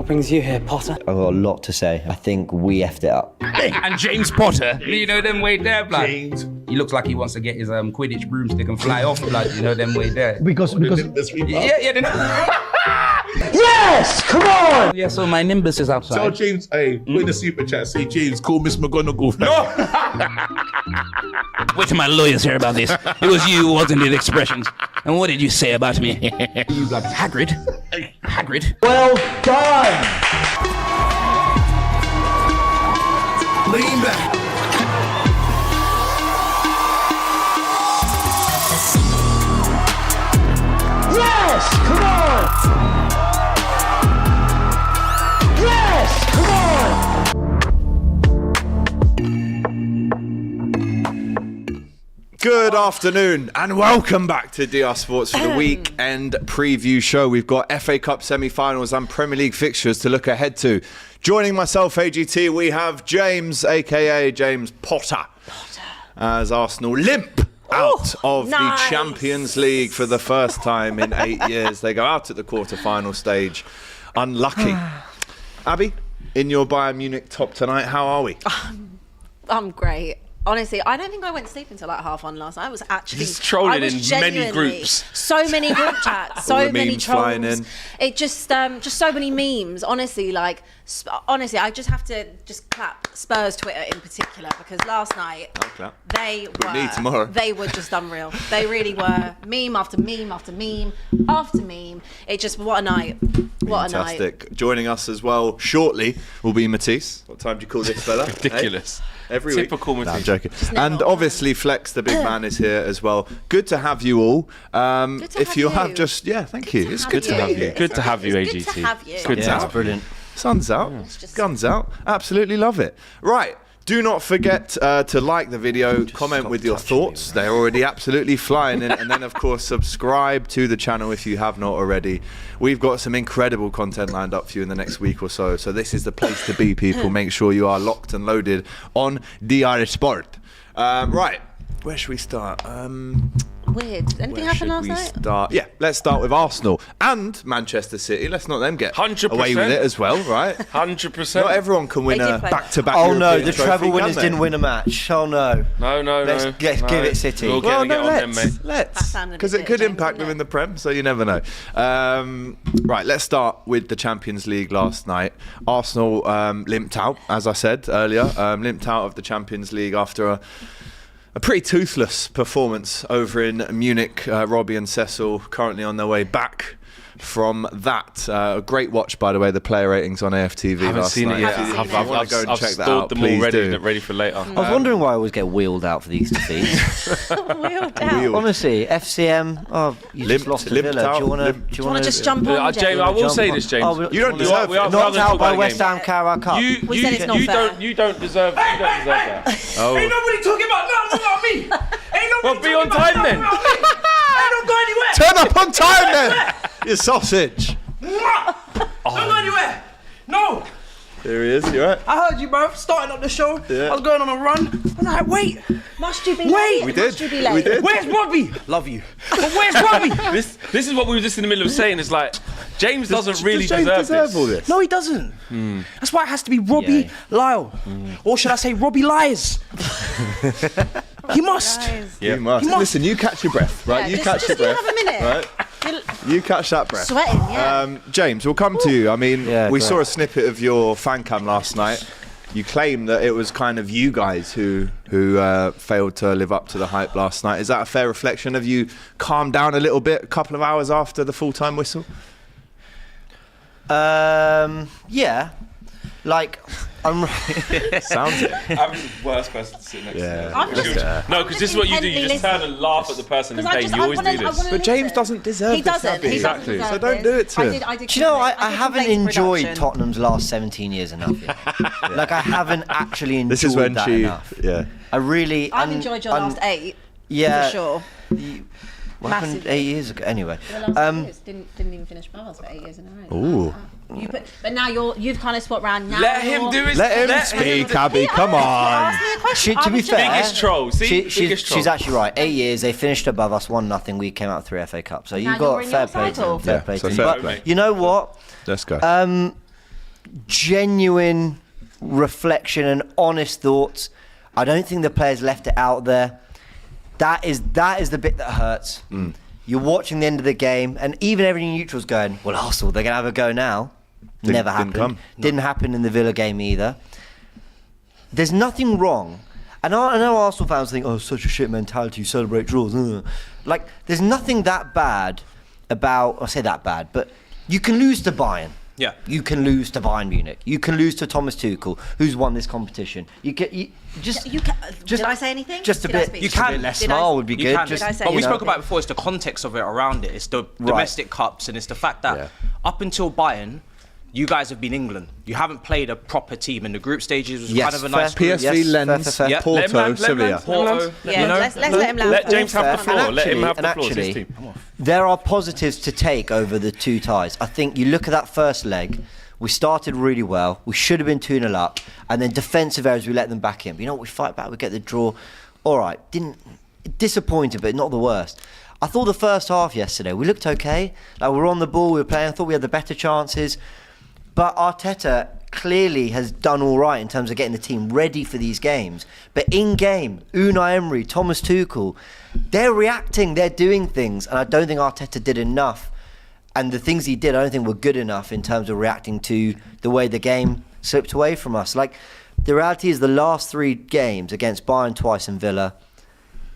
What brings you here, Potter? I've got a lot to say. I think we effed it up. And James Potter, you know them way there, blood. James. He looks like he wants to get his Quidditch broomstick and fly off, blood. You know them way there. Because Yes! Come on! Yeah, so my Nimbus is Tell outside. James, hey, with the super chat, say James, call Miss McGonagall. Wait till my lawyers hear about this. It was you, wasn't it, expressions? And what did you say about me? You blood Hagrid. Hagrid. Well done! Lean back. Yes! Come on! Yes! Come on! Good afternoon and welcome back to DR Sports for the weekend preview show. We've got FA Cup semi-finals and Premier League fixtures to look ahead to. Joining myself, AGT, we have James, aka James Potter, as Arsenal limp out of the Champions League for the first time in 8 years. They go out at the quarter-final stage. Unlucky. Abby, in your Bayern Munich top tonight, how are we? I'm great. Honestly, I don't think I went to sleep until like 1:30 last night. I was actually He's trolling I was in many genuinely- groups. So many group chats, All so the many memes trolls. flying in. It just so many memes. Honestly, honestly, I just have to just clap Spurs Twitter in particular because last night they need tomorrow. they were just unreal. They really were. Meme after meme after meme after meme. It just what a night. What a night. Fantastic. Joining us as well shortly will be Matisse. What time do you call this fella? Ridiculous. Hey? Every Typical week. Matisse. No, I'm joking. And obviously Flex, the big man, is here as well. Good to have you all. If you have just, thank you. It's good to have you. Good to have you, It's AGT. Good to have you. Good to Yeah, it's have brilliant. Sun's out, guns out. Absolutely love it. Right. Do not forget to like the video, comment with your thoughts. They're already absolutely flying in. And then, of course, subscribe to the channel if you have not already. We've got some incredible content lined up for you in the next week or so. So this is the place to be, people. Make sure you are locked and loaded on dier Sport. Right. Where should we start? Weird. Did anything happen last night? Yeah, let's start with Arsenal and Manchester City. Let's not them get 100%. away with it as well, right? 100%. Not everyone can win They did a play back-to-back. Oh no, European the trophy, treble can winners they? didn't win a match. Oh no. No. Let's give it City. We'll Well, get no, on them, mate. let's, sounded a because bit it could James, impact them didn't in it? the Prem, so you never know. Right, let's start with the Champions League last night. Arsenal limped out, as I said earlier, limped out of the Champions League after a pretty toothless performance over in Munich. Robbie and Cecil currently on their way back from that. A great watch, by the way, the player ratings on AFTV I haven't last seen night. it yet. Haven't seen I've it. wanna go and I've check that stored out, them all please ready, do. ready for later. I was wondering why I always get wheeled out for these defeats. Wheeled out. Honestly, FCM. Oh, you just Limped- lost to limped Villa. out, Do you want limped. Do you want to just jump on, James, I will say this, James. You don't deserve it. Knocked out by West Ham Carabao Cup. We said it's not fair. You don't deserve that. Oh. Ain't nobody talking about me. Ain't nobody be on time then. I don't go anywhere! Turn up on time then, you sausage. Don't go anywhere! No! Here he is, you right? I heard you, bro. Starting up the show. Yeah. I was going on a run. I'm like, wait. Must you be Wait. late? We did. Must you be late? We did. Where's Robbie? Love you. But where's Robbie? This is what we were just in the middle of saying. It's like James doesn't really Does James deserve all this? No, he doesn't. That's why it has to be Robbie Lyle. Or should I say Robbie Lies? He must. Guys. You must. He must. Listen, you catch your breath, right? Yeah, you just- catch just your you breath. have a minute. Right? You're You catch that breath. sweating, yeah. James, we'll come to you. I mean, Yeah, we great. saw a snippet of your fan cam last night. You claim that it was kind of you guys who failed to live up to the hype last night. Is that a fair reflection? Have you calmed down a little bit a couple of hours after the full-time whistle? Yeah. Like, I'm. Sounds it. I'm the worst person to sit next Yeah. to. I'm just- No, because this is what you do. You just turn and laugh at the person in pain. You always do this. But James doesn't deserve He this, doesn't. Abby. He Exactly. doesn't So deserve don't do it to this. him. I did Do you know, I did haven't complain to enjoyed production. Tottenham's last 17 years enough yet. Like, I haven't actually enjoyed This is when that she... enough. Yeah. I really... I've enjoyed your last 8, Yeah. for sure. What happened Massively. 8 years ago? Anyway. The last 8 years didn't even finish above us for 8 years in a row. Ooh. But now you've kind of swapped round. Now Let him do his. Let him speak, Abby. Come on. To be fair, Biggest troll. See, biggest troll. she's actually right. 8 years, they finished above us 1-0. We came out 3 FA Cups. So Now you got you're in fair your play to title. them. Fair Yeah, play so to fair them. play. But you know what? Let's go. genuine reflection and honest thoughts. I don't think the players left it out there. That is the bit that hurts. You're watching the end of the game, and even every neutral's going, well, Arsenal, they're going to have a go now. Never happened. Didn't happen in the Villa game either. There's nothing wrong. And I know Arsenal fans think, oh, such a shit mentality, you celebrate draws. Like, there's nothing that bad about, I say that bad, but you can lose to Bayern. Yeah. You can lose to Bayern Munich. You can lose to Thomas Tuchel, who's won this competition. Did I say anything? Just a Did I bit. speak? You can. A bit less smile would be good. Can. Just, But But we you know. spoke about it before. It's the context of it around it. It's the domestic cups, and it's the fact that up until Bayern, you guys have been England. You haven't played a proper team in the group stages. It was Yes, kind of a fair. nice group. PSV, Yes, Lens, fair. Porto, Sevilla. Porto, Yeah, you know? let's let him land. Let James have the Fair. floor. And Let him actually- have the floor. It's his actually, team. there are positives to take over the two ties. I think you look at that first leg, we started really well. We should have been 2-0 up. And then defensive errors, we let them back in. But you know what? We fight back, we get the draw. All right. Disappointed, but not the worst. I thought the first half yesterday, we looked okay. Like, we were on the ball, we were playing. I thought we had the better chances. But Arteta clearly has done all right in terms of getting the team ready for these games. But in game, Unai Emery, Thomas Tuchel, they're reacting, they're doing things. And I don't think Arteta did enough. And the things he did, I don't think were good enough in terms of reacting to the way the game slipped away from us. Like, the reality is the last 3 games against Bayern twice and Villa,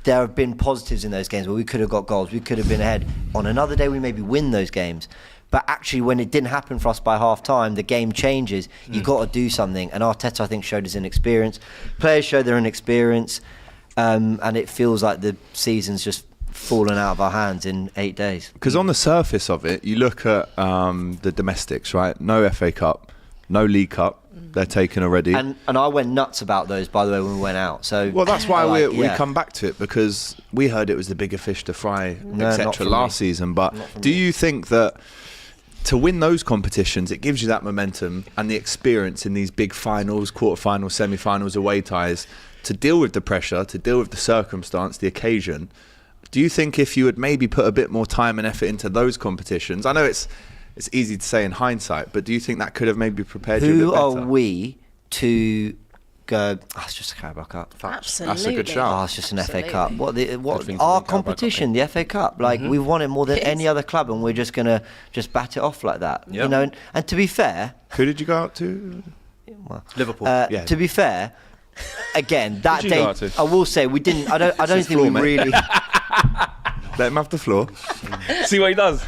there have been positives in those games where we could have got goals, we could have been ahead. On another day, we maybe win those games. But actually, when it didn't happen for us by half-time, the game changes. You've got to do something. And Arteta, I think, showed his inexperience. Players showed their inexperience. And it feels like the season's just fallen out of our hands in 8 days. Because on the surface of it, you look at the domestics, right? No FA Cup, no League Cup. They're taken already. And I went nuts about those, by the way, when we went out. So Well, that's why like, we come back to it, because we heard it was the bigger fish to fry, not etc. for last me. season. But do you think that to win those competitions, it gives you that momentum and the experience in these big finals, quarterfinals, semi-finals, away ties, to deal with the pressure, to deal with the circumstance, the occasion? Do you think if you would maybe put a bit more time and effort into those competitions, I know it's easy to say in hindsight, but do you think that could have maybe prepared you a who bit better? are we to go, it's just a Carabao Cup. Absolutely. That's a good shout. It's just an FA Absolutely. Cup. What thing to our win Carabao competition, the FA Cup. Like, we've won it more than any other club, and we're just going to just bat it off like that. You know, and to be fair, Who did you go out to? Liverpool. Yeah. to be fair, again, that Who'd you day, go out to? I will say, we didn't, I don't think floor, we mate. really, Let him have the floor. See what he does.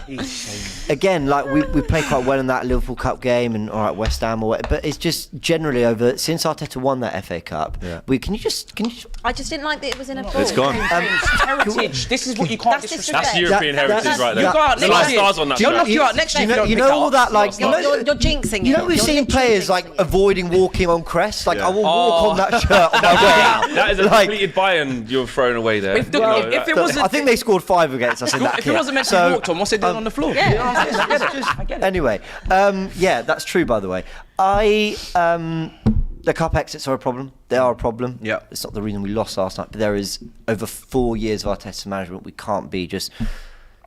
again, like we played quite well in that Liverpool Cup game, and all right, West Ham or what, but it's just generally over since Arteta won that FA Cup. Yeah. Can you just I just didn't like that it was in a ball. It's gone. Heritage. This is what you can't That's disrespect. That's European That- heritage right that- there. You can't. The Next light year. stars on that You'll shirt. knock you out next year. if you don't you pick know that all up. that, like, You're jinxing it. you know, we've You're seen literally players like jinxing it. avoiding walking on crest. Like, Yeah. I will walk on that shirt on my way. That is a Like, completed Bayern you're throwing away there. If the- You know, if it that- was a- I think they scored 5 against us in that If it kit. wasn't meant to be walked on, what's it doing on the floor? Anyway, yeah, that's true, by the way. The cup exits are a problem. They are a problem. Yeah. It's not the reason we lost last night, but there is over 4 years of Arteta management. We can't be just,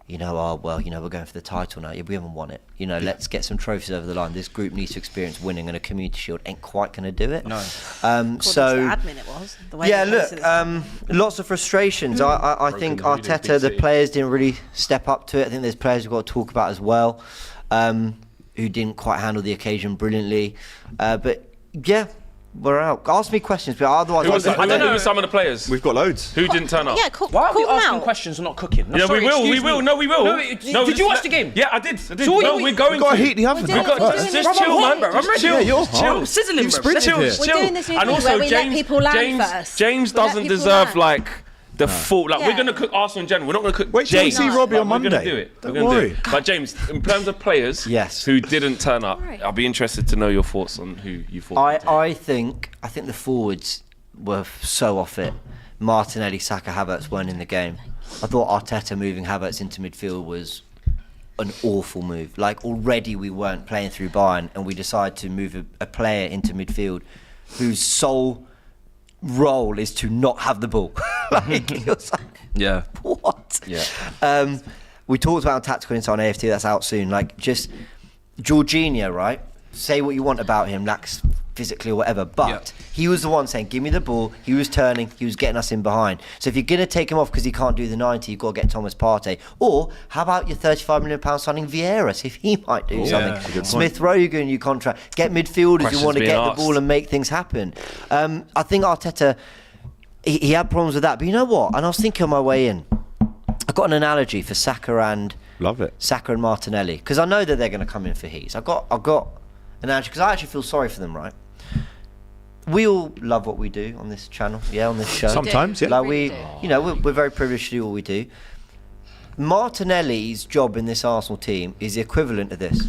we're going for the title now. Yeah, we haven't won it. Let's get some trophies over the line. This group needs to experience winning, and a Community Shield ain't quite going to do it. No. According to admin, it was. The way Yeah, they look, posted it. lots of frustrations. I think the lead in Arteta, the BT. players didn't really step up to it. I think there's players we've got to talk about as well, who didn't quite handle the occasion brilliantly. But yeah, we're out. Ask me questions, but otherwise, Who was I don't know. who were some of the players? We've got loads. Who didn't turn up? Yeah, call Why are we them asking out. questions and not cooking? No, Yeah, sorry, we will. excuse We will. me. No, we will. No, did you just watch the game? Yeah, I did. So No, we- we're going Got a to. heat in the oven. doing We've it, got we're first. doing Just it. chill, man. I'm ready. Chill. you're Chill. hot. Sizzling, You've bro. sprinted Chill. here. We're Chill. doing this new And thing also, where we let James, people land James, first. James We let doesn't people deserve land. like the full. Like, Yeah. we're gonna cook Arsenal in general. We're not gonna cook Wait till you James. see Robbie on We're gonna Monday. do it. Don't We're gonna worry. do it. But James, in terms of players, Yes. who didn't turn up, Right. I'll be interested to know your thoughts on who you thought. I think the forwards were so off it. Martinelli, Saka, Havertz weren't in the game. I thought Arteta moving Havertz into midfield was an awful move. Like, already we weren't playing through Bayern, and we decided to move a player into midfield whose sole role is to not have the ball. Like, it was like, Yeah. what? Yeah. We talked about tactical insight on AFT. That's out soon. Like, just Jorginho, right? say what you want about him, lacks physically or whatever, but he was the one saying, give me the ball. He was turning, he was getting us in behind. So if you're going to take him off because he can't do the 90, you've got to get Thomas Partey. Or how about your £35 million signing Vieira, see if he might do something. Smith Rowe, you're going to contract. Get midfielders who want to get the ball and make things happen. I think Arteta, he had problems with that, but you know what? And I was thinking on my way in, I've got an analogy for Saka and Martinelli, because I know that they're going to come in for heats. I've got an analogy because I actually feel sorry for them, right? We all love what we do on this channel, on this show. Sometimes, Like we're very privileged to do what we do. Martinelli's job in this Arsenal team is the equivalent of this.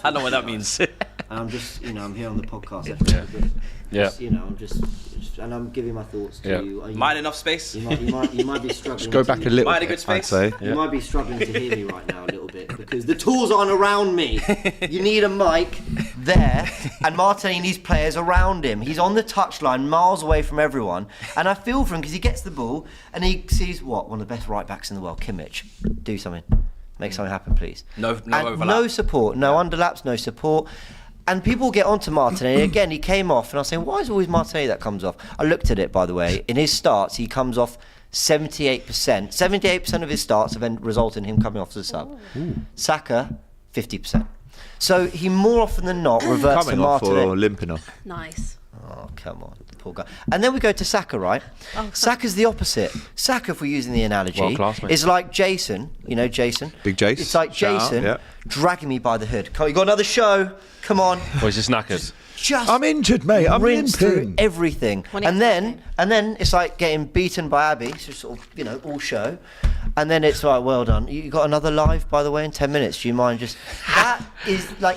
I know what that means. I'm just, I'm here on the podcast. I'm just, and I'm giving my thoughts to you. Mind enough space? You might be struggling. Just go back a little. Mind a good space? I'd say. You might be struggling to hear me right now a little bit because the tools aren't around me. You need a mic there, and Martinelli needs players around him. He's on the touchline, miles away from everyone, and I feel for him because he gets the ball and he sees one of the best right backs in the world, Kimmich. Do something, make something happen, please. No overlap. No support, no underlaps, no support. And people get onto Martinelli. Again, he came off, and I was saying, why is it always Martinelli that comes off? I looked at it, by the way. In his starts, he comes off 78%. 78% of his starts have resulted in him coming off as a sub. Saka, 50%. So he more often than not reverts Coming to off Martinelli. or limping off? Nice. Oh, come on, the poor guy. And then we go to Saka, right? Saka's the opposite. Saka, if we're using the analogy, is like Jason. You know Jason? Big Jace. It's like Jason dragging me by the hood. You got another show? Come on. Or is just knackered? I'm injured, mate. I'm rinse through limping. everything. And then it's like getting beaten by Abbi. So sort of, all show. And then it's like, well done. You got another live, by the way, in 10 minutes. Do you mind just... That is like...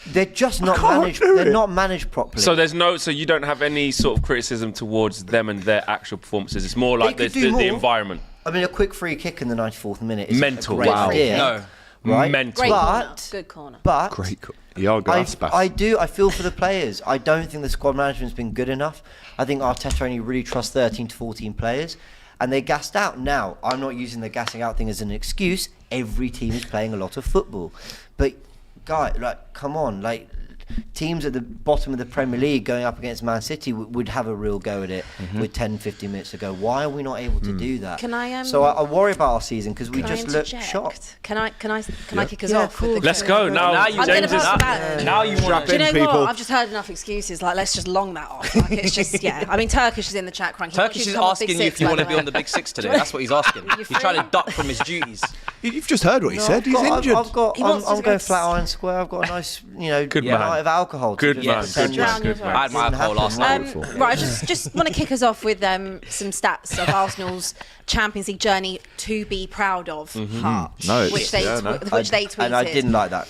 They're just not managed. They're not managed properly. So you don't have any sort of criticism towards them and their actual performances. It's more like the environment. I mean, a quick free kick in the 94th minute is mental. A great idea. No. Right? Mental. Great corner. Good corner. But Great. I feel for the players. I don't think the squad management's been good enough. I think Arteta only really trusts 13 to 14 players, and they gassed out. Now, I'm not using the gassing out thing as an excuse. Every team is playing a lot of football, but come on, teams at the bottom of the Premier League going up against Man City would have a real go at it with 10, 15 minutes to go. Why are we not able to do that? Can I? So I worry about our season because we just look shocked. Can I kick us off? Let's go now. James is now you want to. Do you know people. what? I've just heard enough excuses. Let's just long that off. It's just I mean, Turkish is in the chat cranking. Turkish is asking you if you want to be on the Big Six today. That's what he's asking. He's trying to duck from his duties. You've just heard what he said. He's injured. I'm going Flatiron Square. I've got a nice, Good man. night of alcohol. Good man. I had my alcohol last night. Right, I just want to kick us off with some stats of Arsenal's Champions League journey to be proud of. Which they tweeted. And I didn't like that.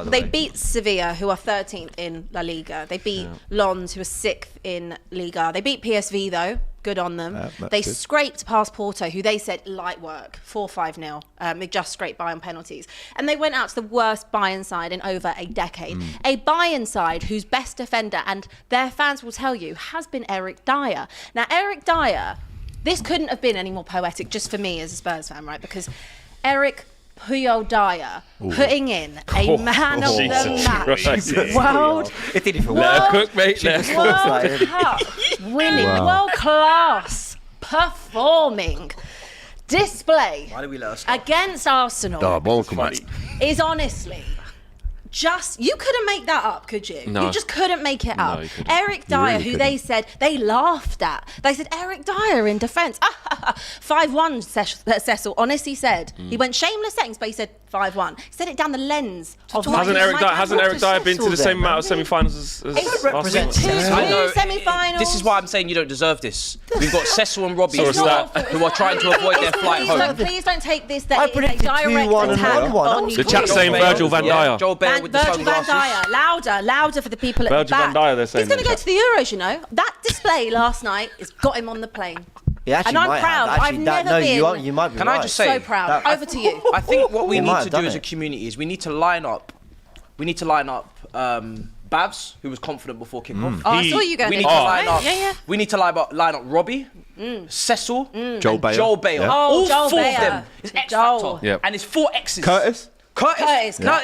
They beat Sevilla, who are 13th in La Liga. They beat Lens, who are 6th in Liga. They beat PSV though. Good on them. They scraped past Porto, who they said light work, 4-5-0. They just scraped by on penalties. And they went out to the worst Bayern side in over a decade. A Bayern side whose best defender, and their fans will tell you, has been Eric Dier. Now, Eric Dier, this couldn't have been any more poetic just for me as a Spurs fan, right? Because Eric Puyol Dier putting in a man of the match World Cup winning, world class performing display against Arsenal is honestly just, you couldn't make that up, could you? No. You just couldn't make it up. You couldn't. Eric Dier, really who they said, they laughed at. They said, Eric Dier in defence. 5-1, Cecil honestly said. He went shameless settings, but he said 5-1. He said it down the lens of Hasn't Eric Dier been to the same amount of semi-finals as Arsenal? Two semi-finals. This is why I'm saying you don't deserve this. We've got Cecil and Robbie who are trying to avoid their flight home. Please don't take this that it is a direct attack on you. The chat's saying Virgil van Dijk. Joel Baer with the Virgil van sunglasses. Dijk, louder for the people at Virgil the back. van Dijk, they're saying. He's going to go to the Euros, you know. That display last night has got him on the plane. And I'm proud. I've never been. You might be Can right. I just say? So proud. Over to you. I think what we He need might to have do done as a it. community is we need to line up. Babs, who was confident before kick-off. Oh, I saw you go We there. need to line up. Yeah. We need to line up Robbie, Cecil, Joel and Bayer. Joel Bayer. Yeah. Oh, All Joel four Bayer. of them. It's X Joel. Factor. Yep. And it's 4 X's. Curtis? Curtis. No,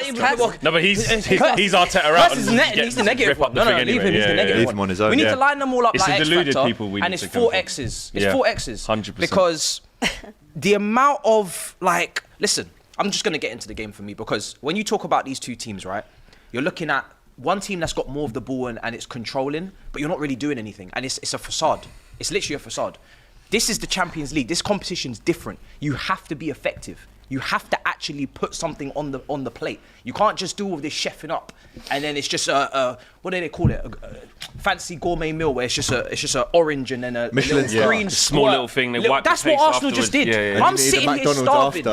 but he's Arteta out. He's the negative one. No, leave him. He's the negative one. him on his own. We need to line them all up It's like the X deluded Factor, people we need and it's to 4 come X's. from. It's Yeah. 4 X's. 100%. Because the amount of listen, I'm just gonna get into the game for me because when you talk about these two teams, right, you're looking at one team that's got more of the ball and it's controlling, but you're not really doing anything, and it's a facade. It's literally a facade. This is the Champions League. This competition's different. You have to be effective. You have to actually put something on the plate. You can't just do all this chefing up, and then it's just a what do they call it? A fancy gourmet meal where it's just a orange and then a Michelin little green small little thing. They wipe That's the what face Arsenal just did. afterwards. I'm sitting here starving.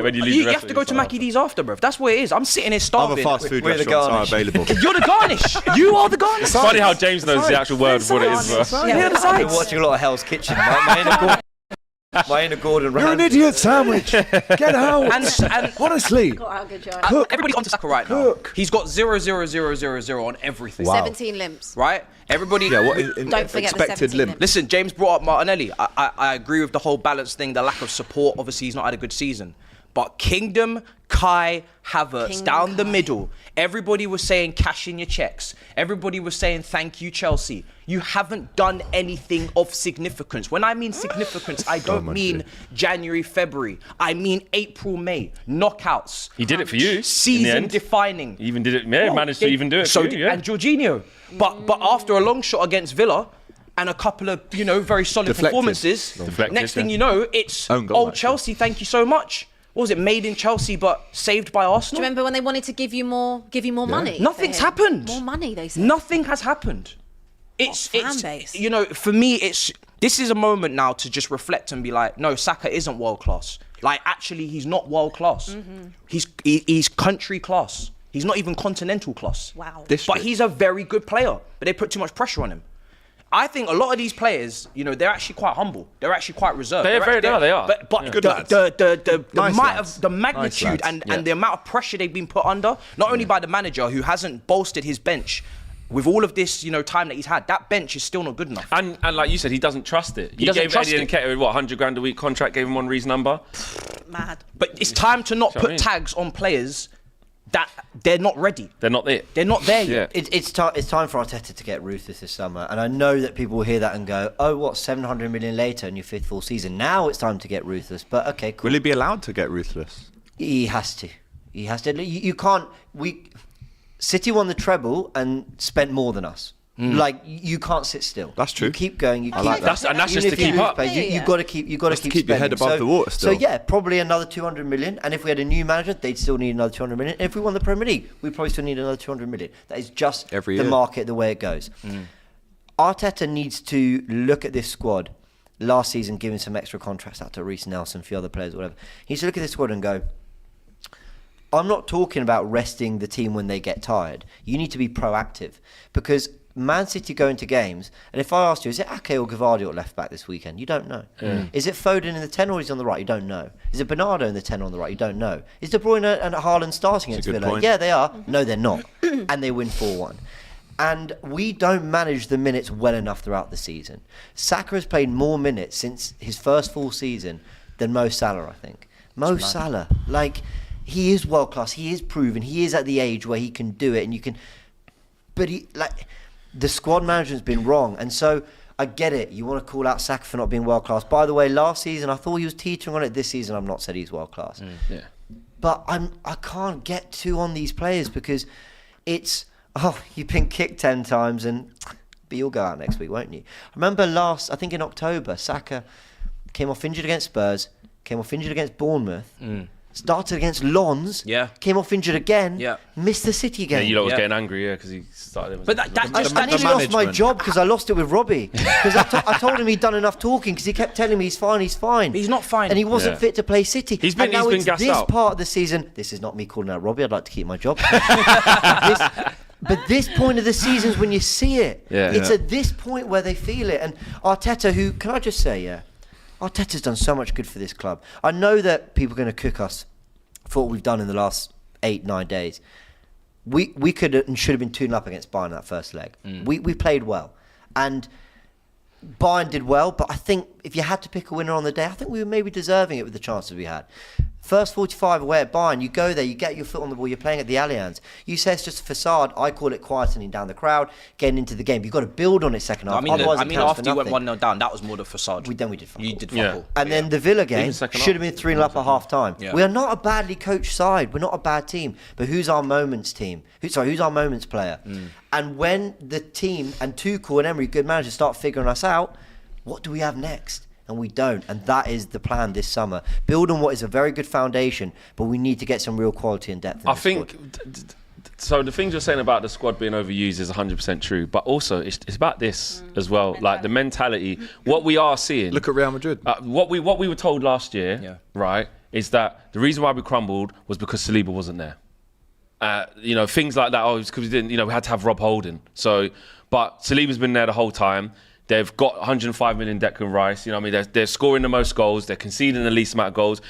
When you lose You the have to go to Mackie D's after, bruv. That's what it is. I'm sitting here Other starving. fast food We're the restaurants are garnish. available. You're the garnish. You are the garnish. It's funny how James knows the actual word of what it is. Bro. Yeah, the I've been sides. watching a lot of Hell's Kitchen. My inner Gordon You're an Ramsay. idiot sandwich. Get out. And Honestly. Got a good job. everybody's onto Saka right now. He's got 0-0-0-0-0 on everything. 17 limps. Right? Everybody. Yeah, what Don't forget the expected 17 limit? Listen, James brought up Martinelli. I agree with the whole balance thing, the lack of support. Obviously, he's not had a good season. But Kingdom, Kai, Havertz, down the middle. Everybody was saying cash in your checks. Everybody was saying thank you, Chelsea. You haven't done anything of significance. When I mean significance, I don't mean January, February. I mean April, May. Knockouts. He did it for you. In the Season end. defining. He even did it. Yeah, managed to even do it. So for you, yeah. and Jorginho. But after a long shot against Villa and a couple of, very solid Deflected. performances, Deflected, next thing yeah. you know, it's Own goal, actually. Chelsea, thank you so much. What was it? Made in Chelsea but saved by Do Arsenal? you remember when they wanted to give you more money? Nothing's for him? happened. More money, they said. Nothing has happened. It's fan base. for me, this is a moment now to just reflect and be like, no, Saka isn't world class. Like, actually, he's not world class. He's country class. He's not even continental class. Wow. But he's a very good player. But they put too much pressure on him. I think a lot of these players, they're actually quite humble. They're actually quite reserved. They are. But Good lads. the Nice might lads. of the magnitude Nice lads. and the amount of pressure they've been put under, not only by the manager who hasn't bolstered his bench with all of this, time that he's had, that bench is still not good enough. And like you said, he doesn't trust it. You doesn't gave trust Eddie it. Nketiah, what, 100 grand a week contract, gave him one reason number. Mad. But it's time to not what I put mean? tags on players that they're not ready. They're not there. They're not there Yeah. yet. It's time for Arteta to get ruthless this summer, and I know that people will hear that and go, "Oh, what? 700 million later in your fifth full season? Now it's time to get ruthless." But okay, cool. Will he be allowed to get ruthless? He has to. He has to. You can't. City won the treble and spent more than us. Like, you can't sit still. That's true. You keep going. You keep. like that. And that's Even just if to keep you up. lose pace, You've got to keep. You've got to That's to keep your head spending. above the water still. So yeah, probably another 200 million. And if we had a new manager, they'd still need another 200 million. And if we won the Premier League, we probably still need another 200 million. That is just Every the year. market, the way it goes. Arteta needs to look at this squad. Last season, giving some extra contracts out to Reece Nelson, a few other players, whatever. He needs to look at this squad and go, I'm not talking about resting the team when they get tired. You need to be proactive, because Man City go into games, and if I asked you, is it Ake or Gvardiol at left back this weekend? You don't know. Is it Foden in the 10 or he's on the right? You don't know. Is it Bernardo in the 10 or on the right? You don't know. Is De Bruyne and Haaland starting That's against a good Villa? point. Yeah, they are. No, they're not. And they win 4-1. And we don't manage the minutes well enough throughout the season. Saka has played more minutes since his first full season than Mo Salah, I think. Mo Salah, he is world class. He is proven. He is at the age where he can do it, and you can. But the squad management's been wrong, and so I get it. You want to call out Saka for not being world class. By the way, last season I thought he was teetering on it. This season I've not said he's world class. Yeah. But I can't get too on these players because it's you've been kicked 10 times but you'll go out next week, won't you? I remember I think in October, Saka came off injured against Spurs, came off injured against Bournemouth, started against Lens, came off injured again, missed the City game. Yeah, you lot was getting angry, because he started. But that I just nearly lost my job because I lost it with Robbie. Because I told him he'd done enough talking, because he kept telling me he's fine. But he's not fine. And he wasn't Yeah. fit to play City. He's been- and now he's been it's gassed this out. part of the season. This is not me calling out Robbie. I'd like to keep my job. But this point of the season is when you see it. Yeah. It's at this point where they feel it. And Arteta, who, can I just say, Arteta's done so much good for this club. I know that people are going to cook us for what we've done in the last 8-9 days. We could and should have been 2-0 up against Bayern that first leg. We played well. And Bayern did well, but I think if you had to pick a winner on the day, I think we were maybe deserving it with the chances we had. First 45 away at Bayern, you go there, you get your foot on the ball, you're playing at the Allianz. You say it's just a facade. I call it quietening down the crowd, getting into the game. You've got to build on it second half. I mean, after you went 1-0 down, that was more the facade. Then we did fuck all. You did fuck all. And then the Villa game should have been 3-0 up at half time. Yeah. We are not a badly coached side. We're not a bad team. But who's our moments team? Who's our moments player? And when the team and Tuchel and Emery, good managers, start figuring us out, what do we have next? And we don't. And that is the plan this summer. Build on what is a very good foundation, but we need to get some real quality and depth in I think... So the things you're saying about the squad being overused is 100% true, but also it's about this as well, like the mentality. What we are seeing. Look at Real Madrid. What we were told last year, right, is that the reason why we crumbled was because Saliba wasn't there. Things like that. Oh, it's because we didn't. We had to have Rob Holding. So, but Saliba's been there the whole time. They've got 105 million Declan Rice. They're scoring the most goals. They're conceding the least amount of goals.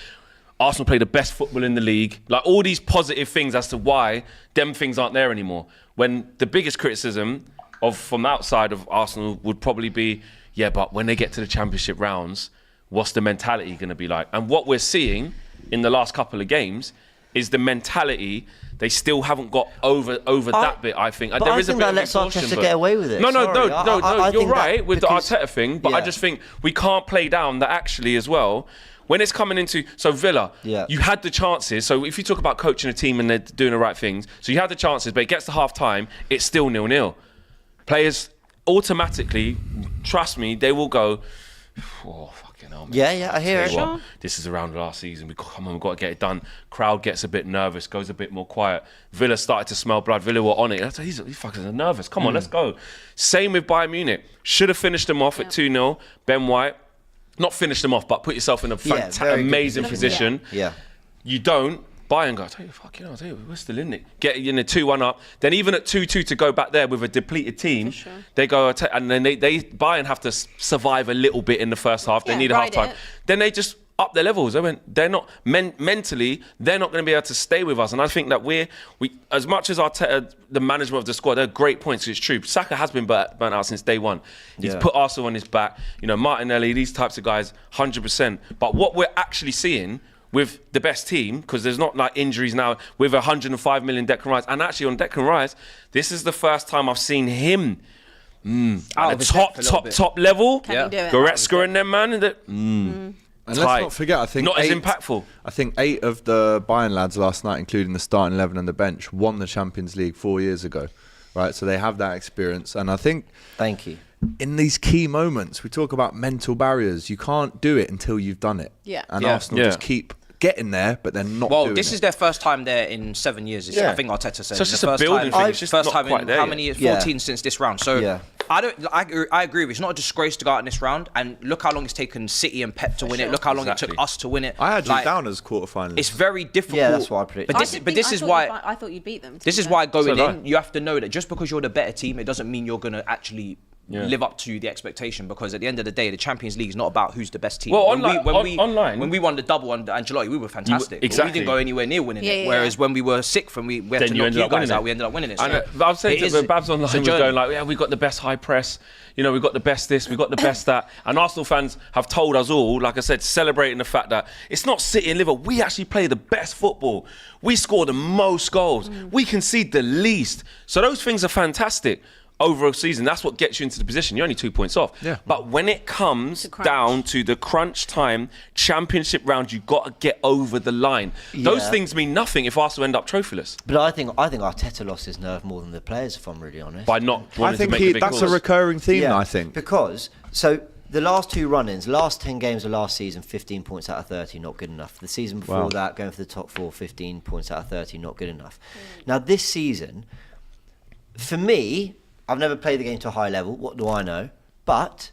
Arsenal play the best football in the league. Like all these positive things as to why them things aren't there anymore. When the biggest criticism from outside of Arsenal would probably be, but when they get to the championship rounds, what's the mentality going to be like? And what we're seeing in the last couple of games is the mentality. They still haven't got over that bit, I think. But there I is think a bit that of lets exhaustion, Arteta get away with it. No, I you're think right with the Arteta thing, but I Yeah. just think we can't play down that actually as well. When it's coming into... So Villa, you had the chances. So if you talk about coaching a team and they're doing the right things, so you had the chances, but it gets to half-time, it's still 0-0. Players automatically, trust me, they will go, fucking hell, man. Yeah, I hear it. Sure. This is around last season. We've got to get it done. Crowd gets a bit nervous, goes a bit more quiet. Villa started to smell blood. Villa were on it. These fuckers are nervous. Come on, let's go. Same with Bayern Munich. Should have finished them off at 2-0. Ben White. Not finish them off, but put yourself in a amazing position. Yeah. You don't. Bayern go, I'll tell you, we're still in it. Get in a 2-1 up. Then even at 2-2 to go back there with a depleted team, they go, and then they Bayern have to survive a little bit in the first half. They need a half time. Then they just up their levels. They're not mentally, they're not going to be able to stay with us. And I think that we as much as Arteta, the management of the squad, they're great points. It's true. Saka has been burnt out since day one. He's put Arsenal on his back. Martinelli, these types of guys, 100%. But what we're actually seeing with the best team, because there's not like injuries now, with 105 million Declan Rice, and actually on Declan Rice, this is the first time I've seen him at the top level. Can you do it? Goretzka and them, man. And let's not forget, I think not as impactful. I think 8 of the Bayern lads last night, including the starting 11 and the bench, won the Champions League 4 years ago, right? So they have that experience, and I think. Thank you. In these key moments, we talk about mental barriers. You can't do it until you've done it. Yeah. And Arsenal just keep getting there, but they're not doing it. Well, this is their first time there in 7 years. I think Arteta said. So it's just a building thing. It's just first not time quite in there how yet. many years? 14 since this round. So I agree with you. It's not a disgrace to go out in this round. And look how long it's taken City and Pep to win it. Look how long it took us to win it. I had you down as quarterfinalists. It's very difficult. Yeah, that's what I predicted. But this is why I thought you'd beat them. This is why going in, you have to know that just because you're the better team, it doesn't mean you're going to actually live up to the expectation, because at the end of the day, the Champions League is not about who's the best team. Well, when we won the double under Ancelotti, we were fantastic. Exactly. We didn't go anywhere near winning it. Whereas when we were sick, when we had to knock you guys out, we ended up winning it. So I was saying to Babs online, was going like, we got the best high press. We got the best this, we got the best that. And Arsenal fans have told us all, like I said, celebrating the fact that it's not City and Liverpool. We actually play the best football. We score the most goals. We concede the least. So those things are fantastic. Over a season, that's what gets you into the position. You're only 2 points off. Yeah. But when it comes down to the crunch time, championship round, you've got to get over the line. Those things mean nothing if Arsenal end up trophyless. But I think Arteta lost his nerve more than the players, if I'm really honest. By not wanting to make the big that's calls. a recurring theme, I think. Because, the last 2 run-ins, last 10 games of last season, 15 points out of 30, not good enough. The season before that, going for the top 4, 15 points out of 30, not good enough. Now, this season, for me, I've never played the game to a high level. What do I know? But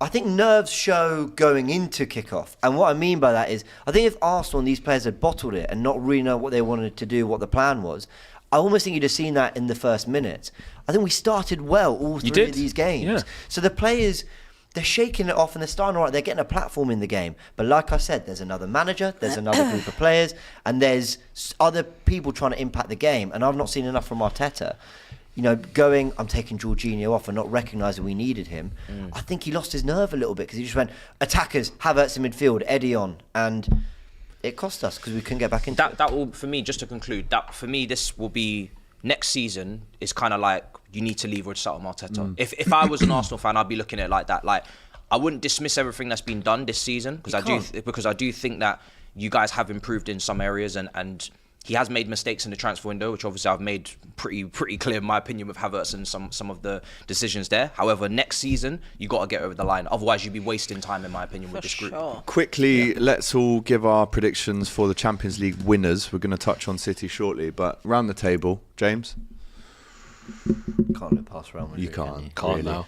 I think nerves show going into kickoff. And what I mean by that is, I think if Arsenal and these players had bottled it and not really know what they wanted to do, what the plan was, I almost think you'd have seen that in the first minutes. I think we started well all 3 of these games. Yeah. So the players, they're shaking it off and they're starting all right. They're getting a platform in the game. But like I said, there's another manager, there's another group of players, and there's other people trying to impact the game. And I've not seen enough from Arteta. I'm taking Jorginho off and not recognising we needed him. I think he lost his nerve a little bit because he just went, attackers, Havertz in midfield, Eddie on. And it cost us because we couldn't get back into it. That will, for me, just to conclude, that for me, this will be next season is kind of like you need to leverage Saka Arteta. If I was an Arsenal fan, I'd be looking at it like that. Like, I wouldn't dismiss everything that's been done this season because I do think that you guys have improved in some areas and he has made mistakes in the transfer window, which obviously I've made pretty clear in my opinion with Havertz and some of the decisions there. However, next season you got to get over the line. Otherwise, you'd be wasting time, in my opinion, with this group. Quickly, let's all give our predictions for the Champions League winners. We're going to touch on City shortly, but round the table, James. Can't look past Real Madrid. You can't. Can't now.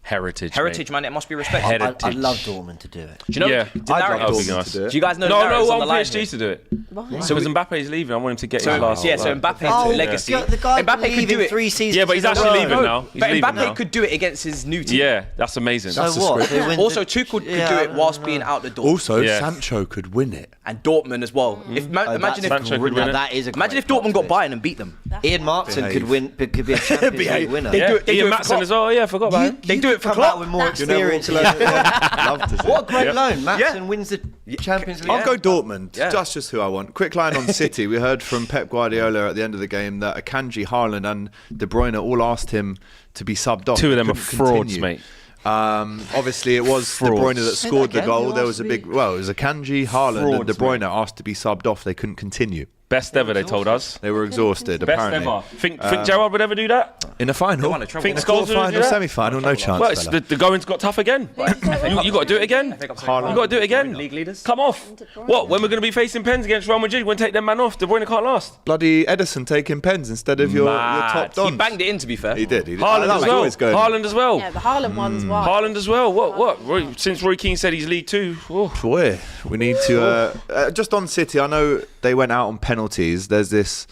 Heritage, man, it must be respected. I'd love Dortmund to do it. Do you know? Yeah, I'd love be Dortmund nice. to do it. Do you guys know? No, the narratives I on the want line PSG here? to do it. Why? So because Mbappe's leaving, I want him to get his last. So Mbappe's legacy. The guy Mbappe could do it. 3 seasons. Yeah, but he's in a actually row. leaving now. He's But leaving Mbappe now. could do it against his new team. Yeah, that's amazing. So what? They win Also, the- Tuchel could Yeah, do I it don't whilst know. being out the door. Also, Yeah. Sancho could win it. And Dortmund as well. Imagine if Sancho could win it. That is a imagine if great Dortmund got plot Bayern and beat them. twist. Ian Martin Behave. could be a Champions League winner. They Yeah, do it- they Ian do it for Maatsen Klopp. as well. Yeah, I forgot about him. They do it for come Klopp. out with more That's experience. Love to see What a it. great Yep. loan. Maatsen Yeah. wins the Champions League. I'll go Dortmund. Yeah. That's just who I want. Quick line on City. We heard from Pep Guardiola at the end of the game that Akanji, Haaland and De Bruyne all asked him to be subbed off. Two of them He are couldn't frauds, continue. mate. Obviously, it was De Bruyne that Say scored that the again. goal. Who There asked was a to big... be- Well, it was Akanji, Haaland and De Frauds, Bruyne asked to be subbed off. They couldn't continue. Best ever, they told us. They were exhausted, Best apparently. ever. Think Gerrard would ever do that? In a final? won a treble. Think In a Scholes would do quarter-final, that? semi-final, no chance, Well, it's fella. the going's got tough again. You got to do it again. You got to do it again. League leaders. Come off. What? When we're going to be facing pens against Real Madrid, we're going to take them man off. De Bruyne can't last. Bloody Edison taking pens instead of your Mad. top He dons. banged it in, to be fair. He did. Haaland That as was well. always going. Haaland as well. Yeah, the Haaland one's wild. Haaland as well. What? Since Roy Keane said he's League Two. Oh. Boy, we need to just on City. I know they went out on penalties. There's this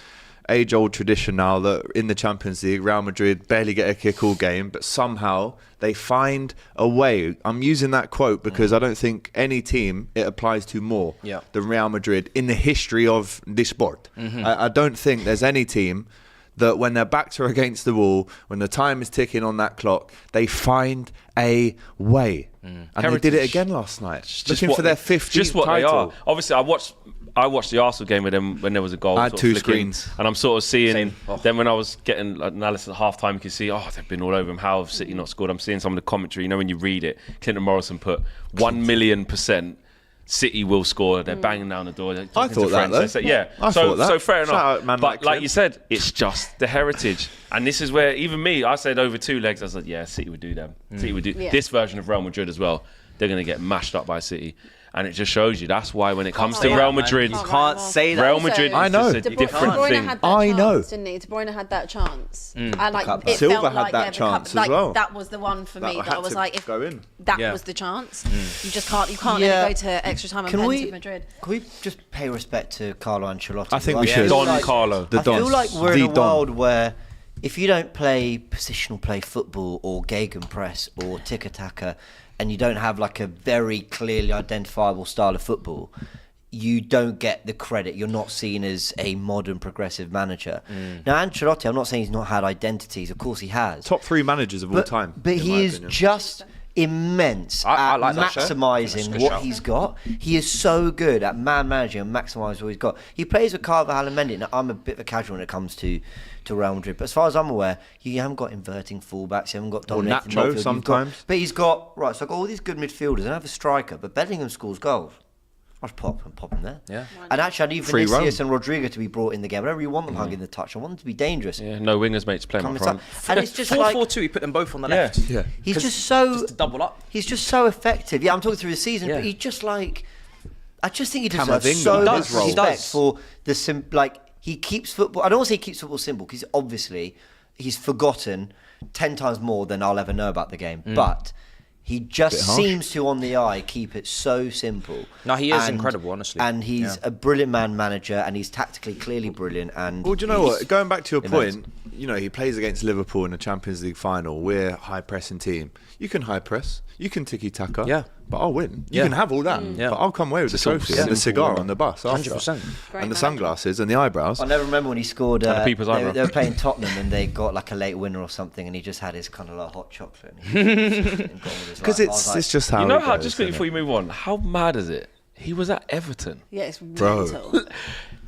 age-old tradition now that in the Champions League, Real Madrid barely get a kick all game, but somehow they find a way. I'm using that quote because I don't think any team it applies to more than Real Madrid in the history of this sport. I don't think there's any team that when their backs are against the wall, when the time is ticking on that clock, they find a way. And they did it again last night, looking for their 15th Just what title. they are. Obviously, I watched the Arsenal game with them when there was a goal. I had sort of 2 flicking, screens. and I'm sort of seeing. Same. Oh. Then when I was getting analysis at half time, you can see, they've been all over him. How have City not scored? I'm seeing some of the commentary. You know, when you read it, Clinton Morrison put 1,000,000% City will score. They're banging down the door. They're talking thought to that, friends. though. They say, yeah. I so, thought that. so fair Shout out, enough. man, But like like Clint. you said, it's just the heritage. And this is where even me, I said over 2 legs. I said, yeah, City would do them. City would do this version of Real Madrid as well. They're going to get mashed up by City. And it just shows you that's why when it comes to say Real that, man. Madrid, You Can't say that. Real Madrid Also, I know. is just a De different Bruyne thing. had that I chance, know. didn't he? De Bruyne had that chance. And like Cup. it Silva felt had like that the chance as like, well. That was the one for me That that I had was to like, if go in. that Yeah. was the chance, you just can't let Yeah. it go to extra time and Can pens we, with Madrid. can we just pay respect to Carlo Ancelotti? I think who we should. feel Don like- Carlo. The I feel Dons. like we're in The a Don. world where if you don't play positional play football or gegenpress or tiki-taka and you don't have like a very clearly identifiable style of football, you don't get the credit. You're not seen as a modern progressive manager. Now Ancelotti, I'm not saying he's not had identities. Of course he has. Top 3 managers of all time. But in he my is opinion. just immense I at like that show. maximising That's a good what shout. he's got. He is so good at man managing and maximising what he's got. He plays with Carvajal and Mendy. Now, I'm a bit of a casual when it comes to Real Madrid, but as far as I'm aware, you haven't got inverting fullbacks, you haven't got dominating Nacho midfield. You've sometimes. got, but he's got, right, so I've got all these good midfielders. I don't have a striker, but Bellingham scores goals. I'll just pop him there. Yeah. And actually, I need Free Vinicius roam. and Rodrigo to be brought in the game. I don't really want them hugging the touch. I want them to be dangerous. Yeah, no wingers, mate, to play my Coming front. up. And it's just like 4-4-2, he put them both on the Yeah. left. Yeah. he's 'Cause just so just to double up. He's just so effective. Yeah, I'm talking through the season, Yeah. but he's just like, I just think he Camavinga, deserves so he much does roll. He respect does. for the like he keeps football. I don't want to say he keeps football simple because obviously he's forgotten 10 times more than I'll ever know about the game, but. He just Bit harsh. seems to, on the eye, keep it so simple. No, he is incredible, honestly. And he's a brilliant man manager, and he's tactically clearly brilliant. And Well, do you know he's what? Going back to your immense. point, you know, he plays against Liverpool in the Champions League final. We're a high-pressing team. You can high-press. You can tiki-taka. Yeah. But I'll win. You Yeah. can have all that. Yeah. But I'll come away with the It's all trophy and the simple, cigar right? on the bus after. 100%. Great And the manager. sunglasses and the eyebrows. I never remember when he scored. And the people's they eyebrow. were playing Tottenham and they got like a late winner or something, and he just had his kind of like hot chocolate. Because Because it's just how You know it how, goes, just quickly isn't before it? you move on, how mad is it He was at Everton. Yeah, it's mental.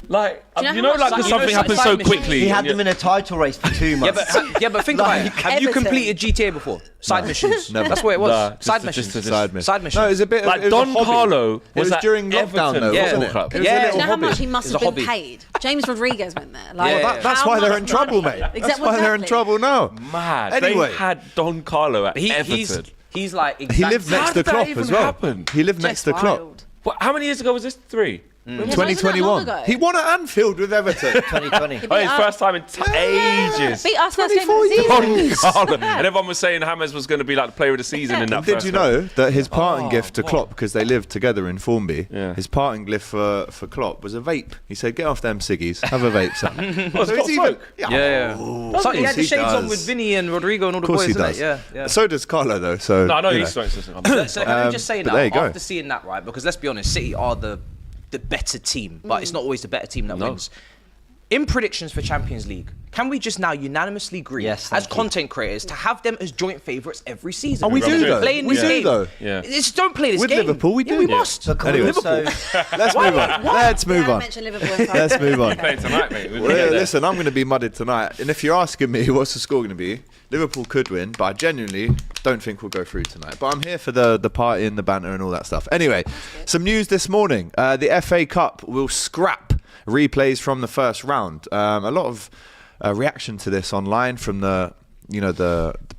Like, Do you know you how know, much like, time- because something you know, happens side so mission. quickly. He had them in a title race for 2 months. But think about it. Have you Everton. completed GTA before? Side missions. Never. That's what it was. Nah, Side just- missions. just- Side mission. Side missions. No, it was a bit. Like it was a Don hobby. Carlo It was was during at lockdown, Everton though, wasn't Football it? Club. It was Yeah. a Do little you know how hobby. much he must It's have a been hobby. paid? James Rodriguez went there. Like, Yeah. Well, that's how why they're much in trouble, money? mate. That's Exactly. why they're in trouble now. Mad. Anyway. They had Don Carlo at Everton. He's like He lived next to did that Klopp even as well. happen? He lived next to Just Klopp. wild. What, how many years ago was this? 3? Yeah, wasn't that long 2021. ago? He won at Anfield with Everton. 2020. Oh, his first time in ages. Beat us first game of 24 the season. years. Don Carlo. And everyone was saying James was going to be like the player of the season in that Did first you one. know that his parting Oh, gift to what? Klopp, because they lived together in Formby, Yeah. his parting gift for Klopp was a vape. He said, "Get off them ciggies, have a vape, son." Well, So Klopp he's even, smoke. Yeah. So he had the he shades on does. with Vinny and Rodrigo and all the Of course boys, he isn't does. it? Yeah. So does Carlo, though. So No, I know you he's know. So can I just say but now, there you go. after seeing that, right? Because let's be honest, City are the better team, but it's not always the better team that wins. In predictions for Champions League, can we just now unanimously agree, Yes, as thank you. content creators, to have them as joint favourites every season? Oh, we do, though. Playing We this do, game. though. Yeah. Just don't play this With game. Liverpool, we Yeah, do. we Yeah. must. But can we Anyway. also, Let's move on. Let's move Yeah, I on. mentioned Liverpool in Let's move on. Playing tonight, mate. We'll Well, get there. listen, I'm going to be mudded tonight, and if you're asking me what's the score going to be, Liverpool could win, but I genuinely don't think we'll go through tonight. But I'm here for the party and the banter and all that stuff. Anyway, some news this morning: the FA Cup will scrap replays from the first round. A lot of reaction to this online from the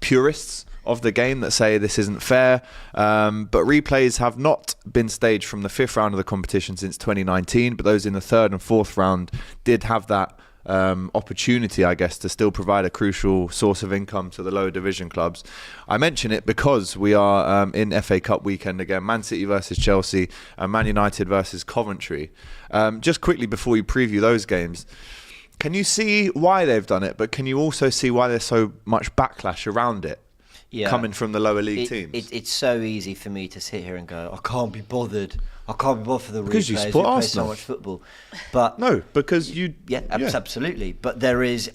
purists of the game that say this isn't fair. But replays have not been staged from the 5th round of the competition since 2019, but those in the 3rd and 4th round did have that opportunity, I guess, to still provide a crucial source of income to the lower division clubs. I mention it because we are in FA Cup weekend again, Man City versus Chelsea and Man United versus Coventry. Just quickly before we preview those games, can you see why they've done it, but can you also see why there's so much backlash around it coming from the lower league teams? It's so easy for me to sit here and go, I can't be bothered. I can't be bothered for the replays. Because you support we play Arsenal. so much football. But No, because you... yeah, absolutely. But there's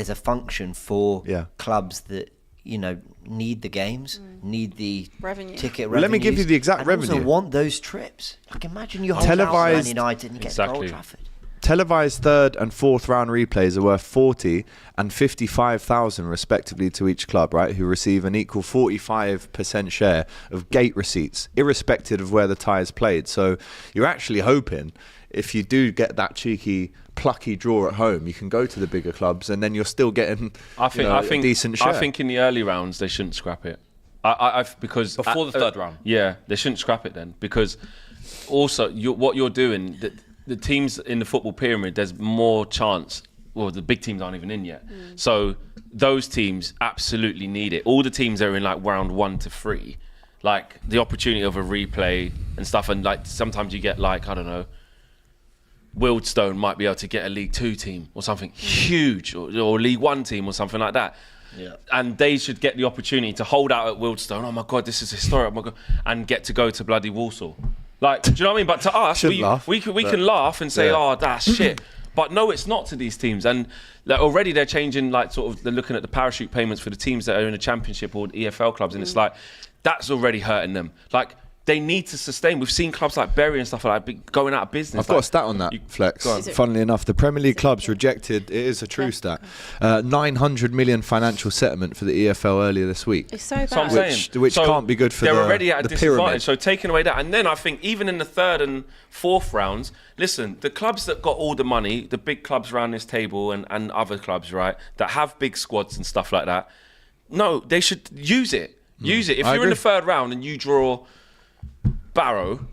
a function for Yeah. clubs that need the games, need the Revenue. ticket Well, let me give revenues, you the exact and revenue. Also want those trips. Like imagine you hold out Televised- Man United and you get to Exactly. Old Trafford. Televised 3rd and 4th round replays are worth 40 and 55,000 respectively to each club, right? Who receive an equal 45% share of gate receipts, irrespective of where the tie is played. So you're actually hoping if you do get that cheeky, plucky draw at home, you can go to the bigger clubs, and then you're still getting I think a decent share. I think in the early rounds they shouldn't scrap it. Because Before the third round. Yeah, they shouldn't scrap it then, because also what you're doing, the teams in the football pyramid, there's more chance. Well, the big teams aren't even in yet, so those teams absolutely need it. All the teams that are in like round 1 to 3, like the opportunity of a replay and stuff, and like sometimes you get like, I don't know, Wildstone might be able to get a League 2 team or something huge, or League 1 team or something like that. Yeah. And they should get the opportunity to hold out at Wildstone. Oh my God, this is historic. Oh my God, and get to go to bloody Walsall. Like, do you know what I mean? But to us, Shouldn't laugh, we can laugh and say, yeah. oh, that's shit. But no, it's not to these teams. And like, already they're changing, like, sort of, they're looking at the parachute payments for the teams that are in the Championship or the EFL clubs. And it's like, that's already hurting them. Like, they need to sustain. We've seen clubs like Bury and stuff like that going out of business. I've got a stat on that, Flex. Is it- Funnily enough, the Premier League clubs rejected, it is a true stat, 900 million financial settlement for the EFL earlier this week. It's so bad. So I'm saying, Which so can't be good for they're the already at a the disadvantage. pyramid. So taking away that, and then I think even in the 3rd and 4th rounds, listen, the clubs that got all the money, the big clubs around this table and other clubs, right, that have big squads and stuff like that, no, they should use it. Use it. If I you're in agree. the 3rd round and you draw Barrow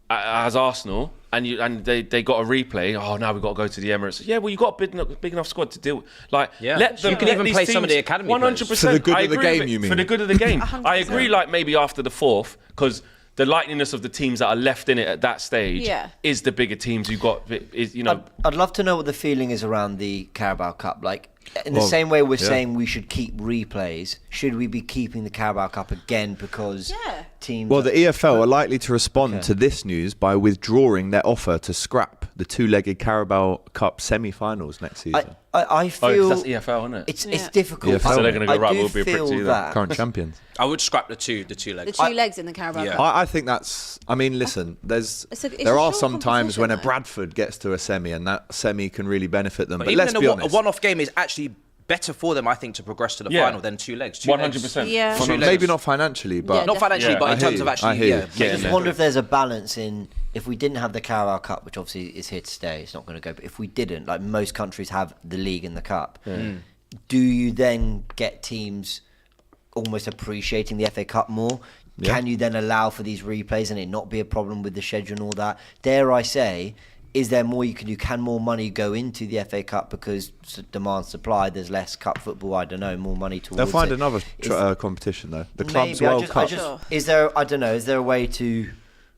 as Arsenal, and they got a replay. Oh, now we've got to go to the Emirates. Yeah, well, you got a big enough squad to deal with. Like, Yeah. let them. You can let even these play some of the teams- academy 100%. For the good I of the agree with game, it. you mean? For the good of the game. 100%. I agree. Like maybe after the 4th, because the likeliness of the teams that are left in it at that stage Yeah. is the bigger teams. You got is I'd love to know what the feeling is around the Carabao Cup. Like, in the Well, same way we're yeah. saying we should keep replays, should we be keeping the Carabao Cup again because Yeah. teams. Well, the EFL are likely to respond to this news by withdrawing their offer to scrap the two-legged Carabao Cup semi-finals next season. I feel that's EFL, isn't it? it's difficult. EFL. So they're going to go, right, do we'll be a prick feel to you then. that. Current champions. I would scrap the two legs. The two legs in the Carabao Yeah. Cup. I think that's. I mean, listen. It's There a are short some times when a competition, though. Bradford gets to a semi, and that semi can really benefit them. But Even let's in be a honest. one-off game is actually better for them, I think, to progress to the Yeah. final than two legs. 100%. Yeah. Two legs. Maybe not financially, but Yeah, Not financially, Yeah. but I in hear terms you. of I actually, hear you. yeah. Yeah. I just wonder if there's a balance in if we didn't have the Carabao Cup, which obviously is here to stay, it's not going to go. But if we didn't, like most countries have the league and the cup, do you then get teams almost appreciating the FA Cup more? Yeah. Can you then allow for these replays and it not be a problem with the schedule and all that? Dare I say, is there more you can do? Can more money go into the FA Cup because demand supply? There's less cup football. I don't know. More money towards. they'll find it. another Is- competition though. The Clubs maybe, World Cup. Sure. Is there? I don't know. Is there a way to?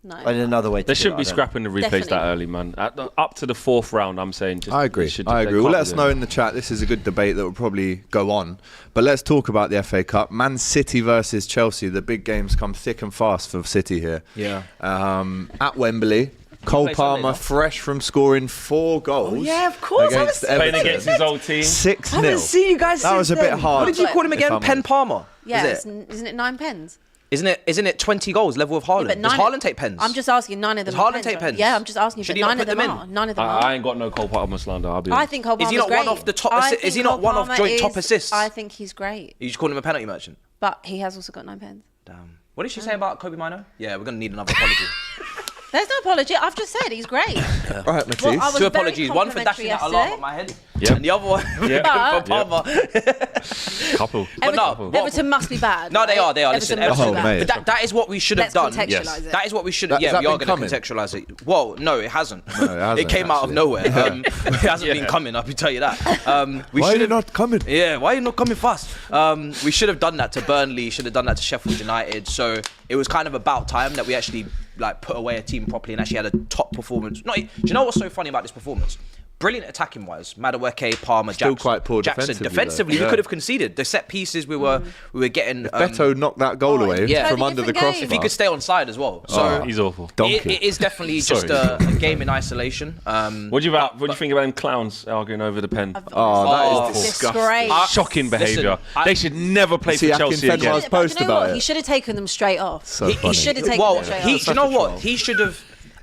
No. Another way to. They do shouldn't it? be I don't know. scrapping the replays Definitely. that early, man. Up to the fourth round, I'm saying. Just, I agree. they should- I they agree. Well, can't let be us doing know it. in the chat. This is a good debate that will probably go on. But let's talk about the FA Cup. Man City versus Chelsea. The big games come thick and fast for City here. Yeah. At Wembley. Cole play Sunday, Palmer, though. fresh from scoring 4 goals. yeah, of course. I Against was Playing Everton. against his old team. 6-0. you guys That was a bit hard. What did you call him if again? I'm Pen honest. Palmer? Yeah, Is it? isn't it 9 pens? Isn't it 20 goals level with Haaland? But Does nine- Haaland take pens? I'm just asking. 9 of them. Does are Haaland take right? pens? Yeah, I'm just asking. Should But he not 9 of put them them in? are. 9 of them are. I ain't got no Cole Palmer slander. I'll be I honest. think Cole Is he Palmer's not one great. of the top I assi- think is he not Cole one of Palmer joint top is- assists? I think he's great, You just call him a penalty merchant. but he has also got 9 pens. Damn. What did she say about Kobe Mino? Yeah, we're gonna need another apology. There's no apology. I've just said he's great. All right, Matisse. Well, I was Two very apologies. One for dashing that complimentary alarm yesterday. at my head, Yep. and the other one Yeah. for Palmer. Couple. But no, Everton, Everton must be bad. No, they right? are. They are. Everton Listen, must be Oh, bad. mate. But that is what we should have Let's done. contextualise it. That is what we should That- have. has Yeah, that we are been going to coming? contextualise it. Well, no, it hasn't. No, it hasn't, It came out of actually. nowhere. It hasn't been coming. I can tell you that. We Why are should you have. not coming? Yeah, why are you not coming fast? We should have done that to Burnley. Should have done that to Sheffield United. So it was kind of about time that we actually like put away a team properly and actually had a top performance. Do you know what's so funny about this performance? Brilliant attacking wise, Madueke, Palmer, Still Jackson. quite poor Jackson. defensively, Defensively, though. we Yeah. could have conceded. The set pieces we were getting. Beto knocked that goal away yeah. from Totally under the different game. crossbar. if he could stay on side as well. So He's awful. Donkey. it is definitely just Sorry. a game in isolation. What do you think about them clowns arguing over the pen? Oh, that is It's disgusting. great. Shocking behaviour. I- they should never play See, for Akin Chelsea Fenway again. was post But you know about what? it. He should have taken them straight off. So he funny. should have taken Well, them straight do off. you know Such a what? troll. He should have.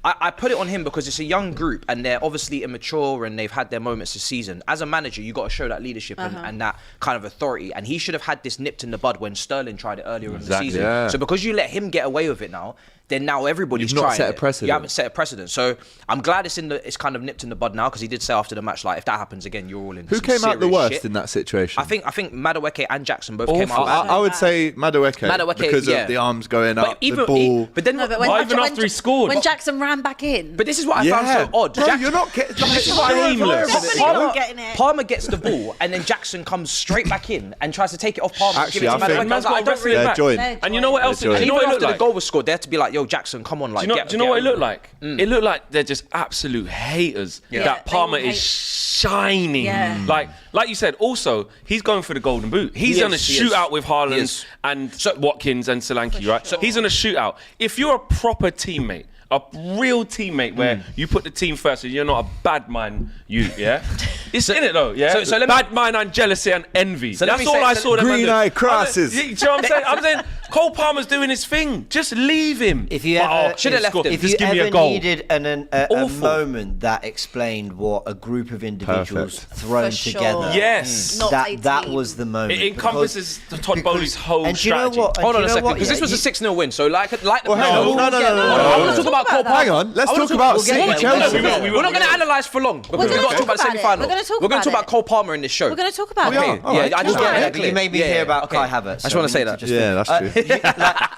I put it on him because it's a young group and they're obviously immature and they've had their moments this season. As a manager, you got to show that leadership and that kind of authority. And he should have had this nipped in the bud when Sterling tried it earlier in the Exactly. season. Yeah. So because you let him get away with it now, then now everybody's You've not trying set a it. precedent. You haven't set a precedent. So I'm glad it's kind of nipped in the bud now because he did say after the match, like, if that happens again, you're all in Who some came out the serious worst shit. in that situation? I think Madueke and Jackson both came out bad. I would say Madueke because yeah. of the arms going up, even, the ball. but then No, but Why even after he scored? When Jackson ran back in. But this is what I found so odd. Bro, you're not getting. This is what I mean. Shameless. Definitely Palmer, not getting it. Palmer gets the ball and then Jackson comes straight back in and tries to take it off Palmer. Actually, give it to I think- Madueke. I was like, I don't really. They're back. joined. And you know what else? They're You And know even what it after looked the like? goal was scored, they had to be like, "Yo, Jackson, come on!" Like, Do you know what it looked like? It looked like they're just absolute haters. Yeah, That they Palmer hate- is shining. Yeah. Like you said, also, he's going for the golden boot. He's He on a is, he is. shootout with He Haaland is. and Watkins and Solanke, right? So he's on a shootout. If you're a proper teammate, a real teammate where you put the team first and you're not a bad man, yeah? It's in it though, yeah? so let me- bad mind and jealousy and envy. So let That's me all say- I so- saw them Green do. eye crosses. Do you know what I'm saying? I'm saying Cole Palmer's doing his thing. Just leave him. If you But, ever- Should have left him. If Just you give me ever a goal. needed a Awful. moment that explained what a group of individuals Perfect. thrown For sure. together, Yes. Not a that team. was the moment. It encompasses the Todd Bowley's whole and do you know strategy. what? Hold on a do you know second, what? because this Yeah, was a you- 6-0 win. So like Well, hang on. No. I want to talk about Cole Palmer. Hang on. Let's I wanna talk about we'll get City there. Chelsea. We're not going to analyse for long because we've gonna got to talk talk about the about it. semi-final. We're gonna talk We're going about to talk about it. Cole Palmer in this show. We're going to talk about We it. are. Okay. All Yeah, right. I just Come want on. to Technically, maybe hear about Kai Havertz. I just want to say that. Yeah, that's true.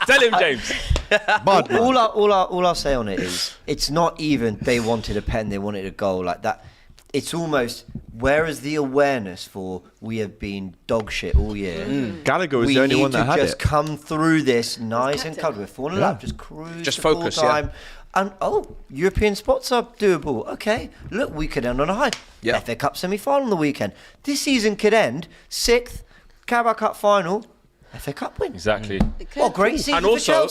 Tell him, James. Bad man. all I'll say on it is it's not even they wanted a pen, they wanted a goal like that. It's almost whereas the awareness for we have been dog shit all year. Gallagher was We the only need one that to had just it. come through this nice and captain. covered. We're falling up, just cruise, Just to full focus, yeah. time. And European spots are doable. Okay, look, we could end on a high. Yeah. FA Cup semi-final on the weekend. This season could end 6th, Carabao Cup final. FA Cup win. Exactly. Oh, great season And for also,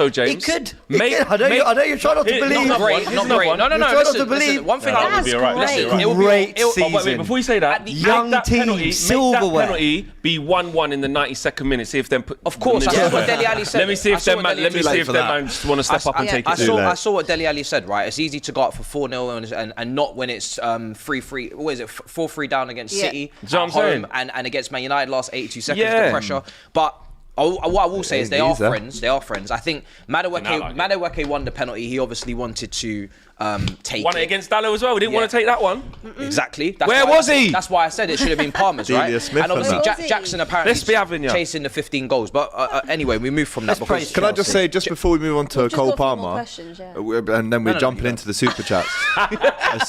Chelsea. James, He could. make- I know you're trying not to Here, believe. not Great, Here's not another great. one. No. You're trying not to Listen, believe. one thing No, I'll it'll be all right. Let's do it right. Great Oh, but wait, season. before you say that, Young make that team, penalty, silverware. Make that penalty be 1-1 in the 92nd minute. See if them. Of course, I saw what Dele Alli said. Let me see I if saw them what man. Dele Let me Alli see said. if For them that. man just want to step up and take it. I saw what Dele Alli said. Right, it's easy to go up for 4-0 and not when it's 3-3. What is it? 4-3 down against City Do you know at what I'm saying? home and against Man United last 82 seconds. Yeah. The pressure, but. What I will say is they are Geezer. friends. They are friends. I think Madueke won the penalty. He obviously wanted to take Won it against Dallo as well. We didn't want to take that one. Exactly. Where was he? That's why I said it should have been Palmer's, right? Delia Smith And obviously and that. Jackson apparently Let's be having ya. chasing the 15 goals. But anyway, we move from that. Let's praise Because Can I just say, just before we move on to We've just Cole got a few more Palmer, questions, yeah. and then we're No, jumping you into the super chats.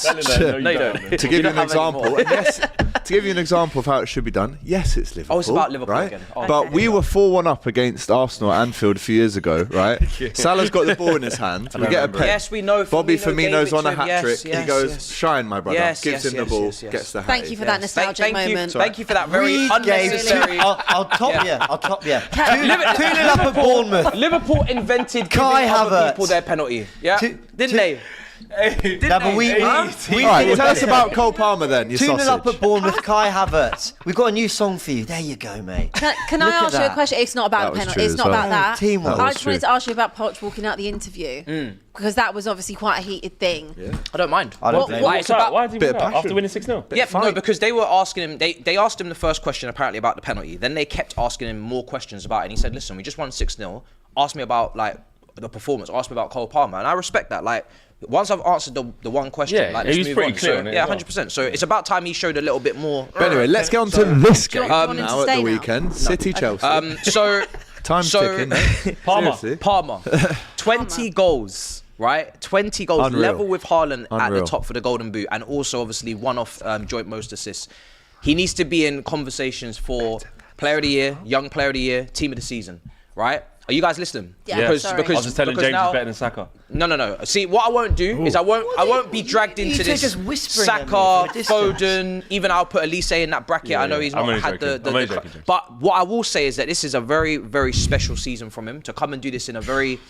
No, you don't. To give you an don't have any example, more. yes, to give you an example of how it should be done. Yes, it's Liverpool. it's about Liverpool right? again. Oh, but okay. we were 4-1 up against Arsenal at Anfield a few years ago, right? Salah's got the ball in his hand. We get a pen. Yes, we know. Bobby Firmino's on a hat Yes, trick. yes, he goes, yes. "Shine, my brother." Yes, Gives yes, him the yes, ball, yes, yes. gets the hat. Thank you for that nostalgic Thank moment. you. Thank you for that very unnecessary. I'll top you. I'll top you. 2-0 up at Bournemouth. Liverpool invented Kai giving other Havertz. people their penalty. Yeah, didn't they? No, but we All right, tell us about Cole Palmer then. Your 2-0 up sausage. at Bournemouth, Kai Havertz. We've got a new song for you. There you go, mate. Can I Look at ask you a that. question? It's not about That the was penalty. true It's as not well. about that. Teamwork. That I was just wanted true. to ask you about Poch walking out the interview because that was obviously quite a heated thing. I don't mind. I don't What- blame what- you. Like, it's about Why did he Bit win of that passion. after winning 6-0? no, because they were asking him. They asked him the first question apparently about the penalty. Then they kept asking him more questions about it. And he said, "Listen, we just won 6-0. Ask me about like the performance. Ask me about Cole Palmer." And I respect that. Like. Once I've answered the one question, Yeah, like, he let's was move pretty on. clear So, on it yeah, as well. 100%. So it's about time he showed a little bit more. But anyway, let's get on to this Do you game want him to now at stay the now? weekend. City Chelsea. So Time's ticking. mate. Palmer. Seriously. Palmer, 20 goals, right? 20 goals, Unreal. level with Haaland at Unreal. the top for the Golden Boot, and also obviously one off joint most assists. He needs to be in conversations for Player of the Year, Young Player of the Year, Team of the Season, right? Are you guys listening? Yeah, sorry. I was just telling James he's better than Saka. No. See, what I won't do is I won't be dragged into you this. just whispering at me Saka, from a distance. Foden, even I'll put Elise in that bracket. I know he's I'm not only had the. joking. I'm only joking, James. But what I will say is that this is a very, very special season from him to come and do this in a very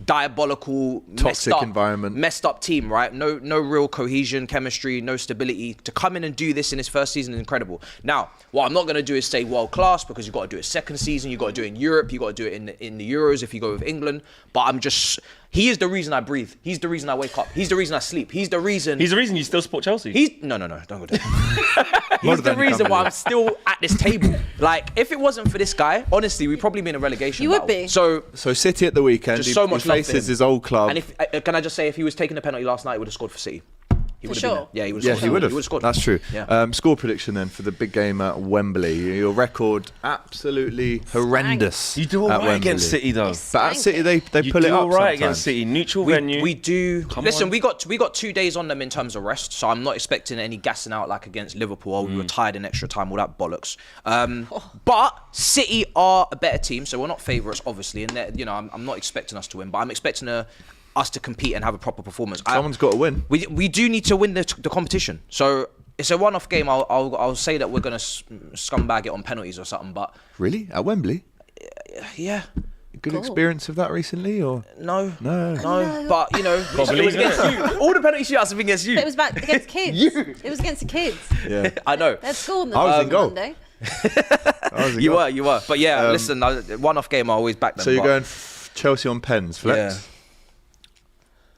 diabolical, Toxic environment. messed up team, right? No real cohesion, chemistry, no stability. To come in and do this in his first season is incredible. Now, what I'm not going to do is say world class because you've got to do it second season, you've got to do it in Europe, you've got to do it in the Euros if you go with England. But he is the reason I breathe. He's the reason I wake up. He's the reason I sleep. He's the reason. He's the reason you still support Chelsea. No, don't go there. He's the reason why I'm still at this table. Like, if it wasn't for this guy, honestly, we'd probably be in a relegation You would battle. be. So City at the weekend. just He, so much he love for faces him. his old club. And if can I just say, if he was taking the penalty last night, he would have scored for City. He would have sure. been there. Yeah, he would Yeah, have scored. he would have. He would have scored. That's true. Yeah. Score prediction then for the big game at Wembley. Your record absolutely horrendous. You do all at right Wembley. against City though. But at City they You pull it do up all right sometimes. against City. Neutral venue. We do. Listen, on. we got 2 days on them in terms of rest, so I'm not expecting any gassing out like against Liverpool. We were tired in extra time, all that bollocks. But City are a better team, so we're not favourites, obviously. And I'm not expecting us to win, but I'm expecting us to compete and have a proper performance. Someone's got to win. We do need to win the competition. So it's a one-off game. I'll say that we're gonna scumbag it on penalties or something. But Really? At Wembley? yeah. Good experience of that recently, or No. No. But it was believe against it. you. All the penalty shootouts have been against you. It was back against kids. It was against the kids. Yeah. I know. Let's score on them I was in goal. Monday. I was in You goal. were. But yeah, listen, one-off game, I always back them. So you're but- going Chelsea on pens, flex? Yeah.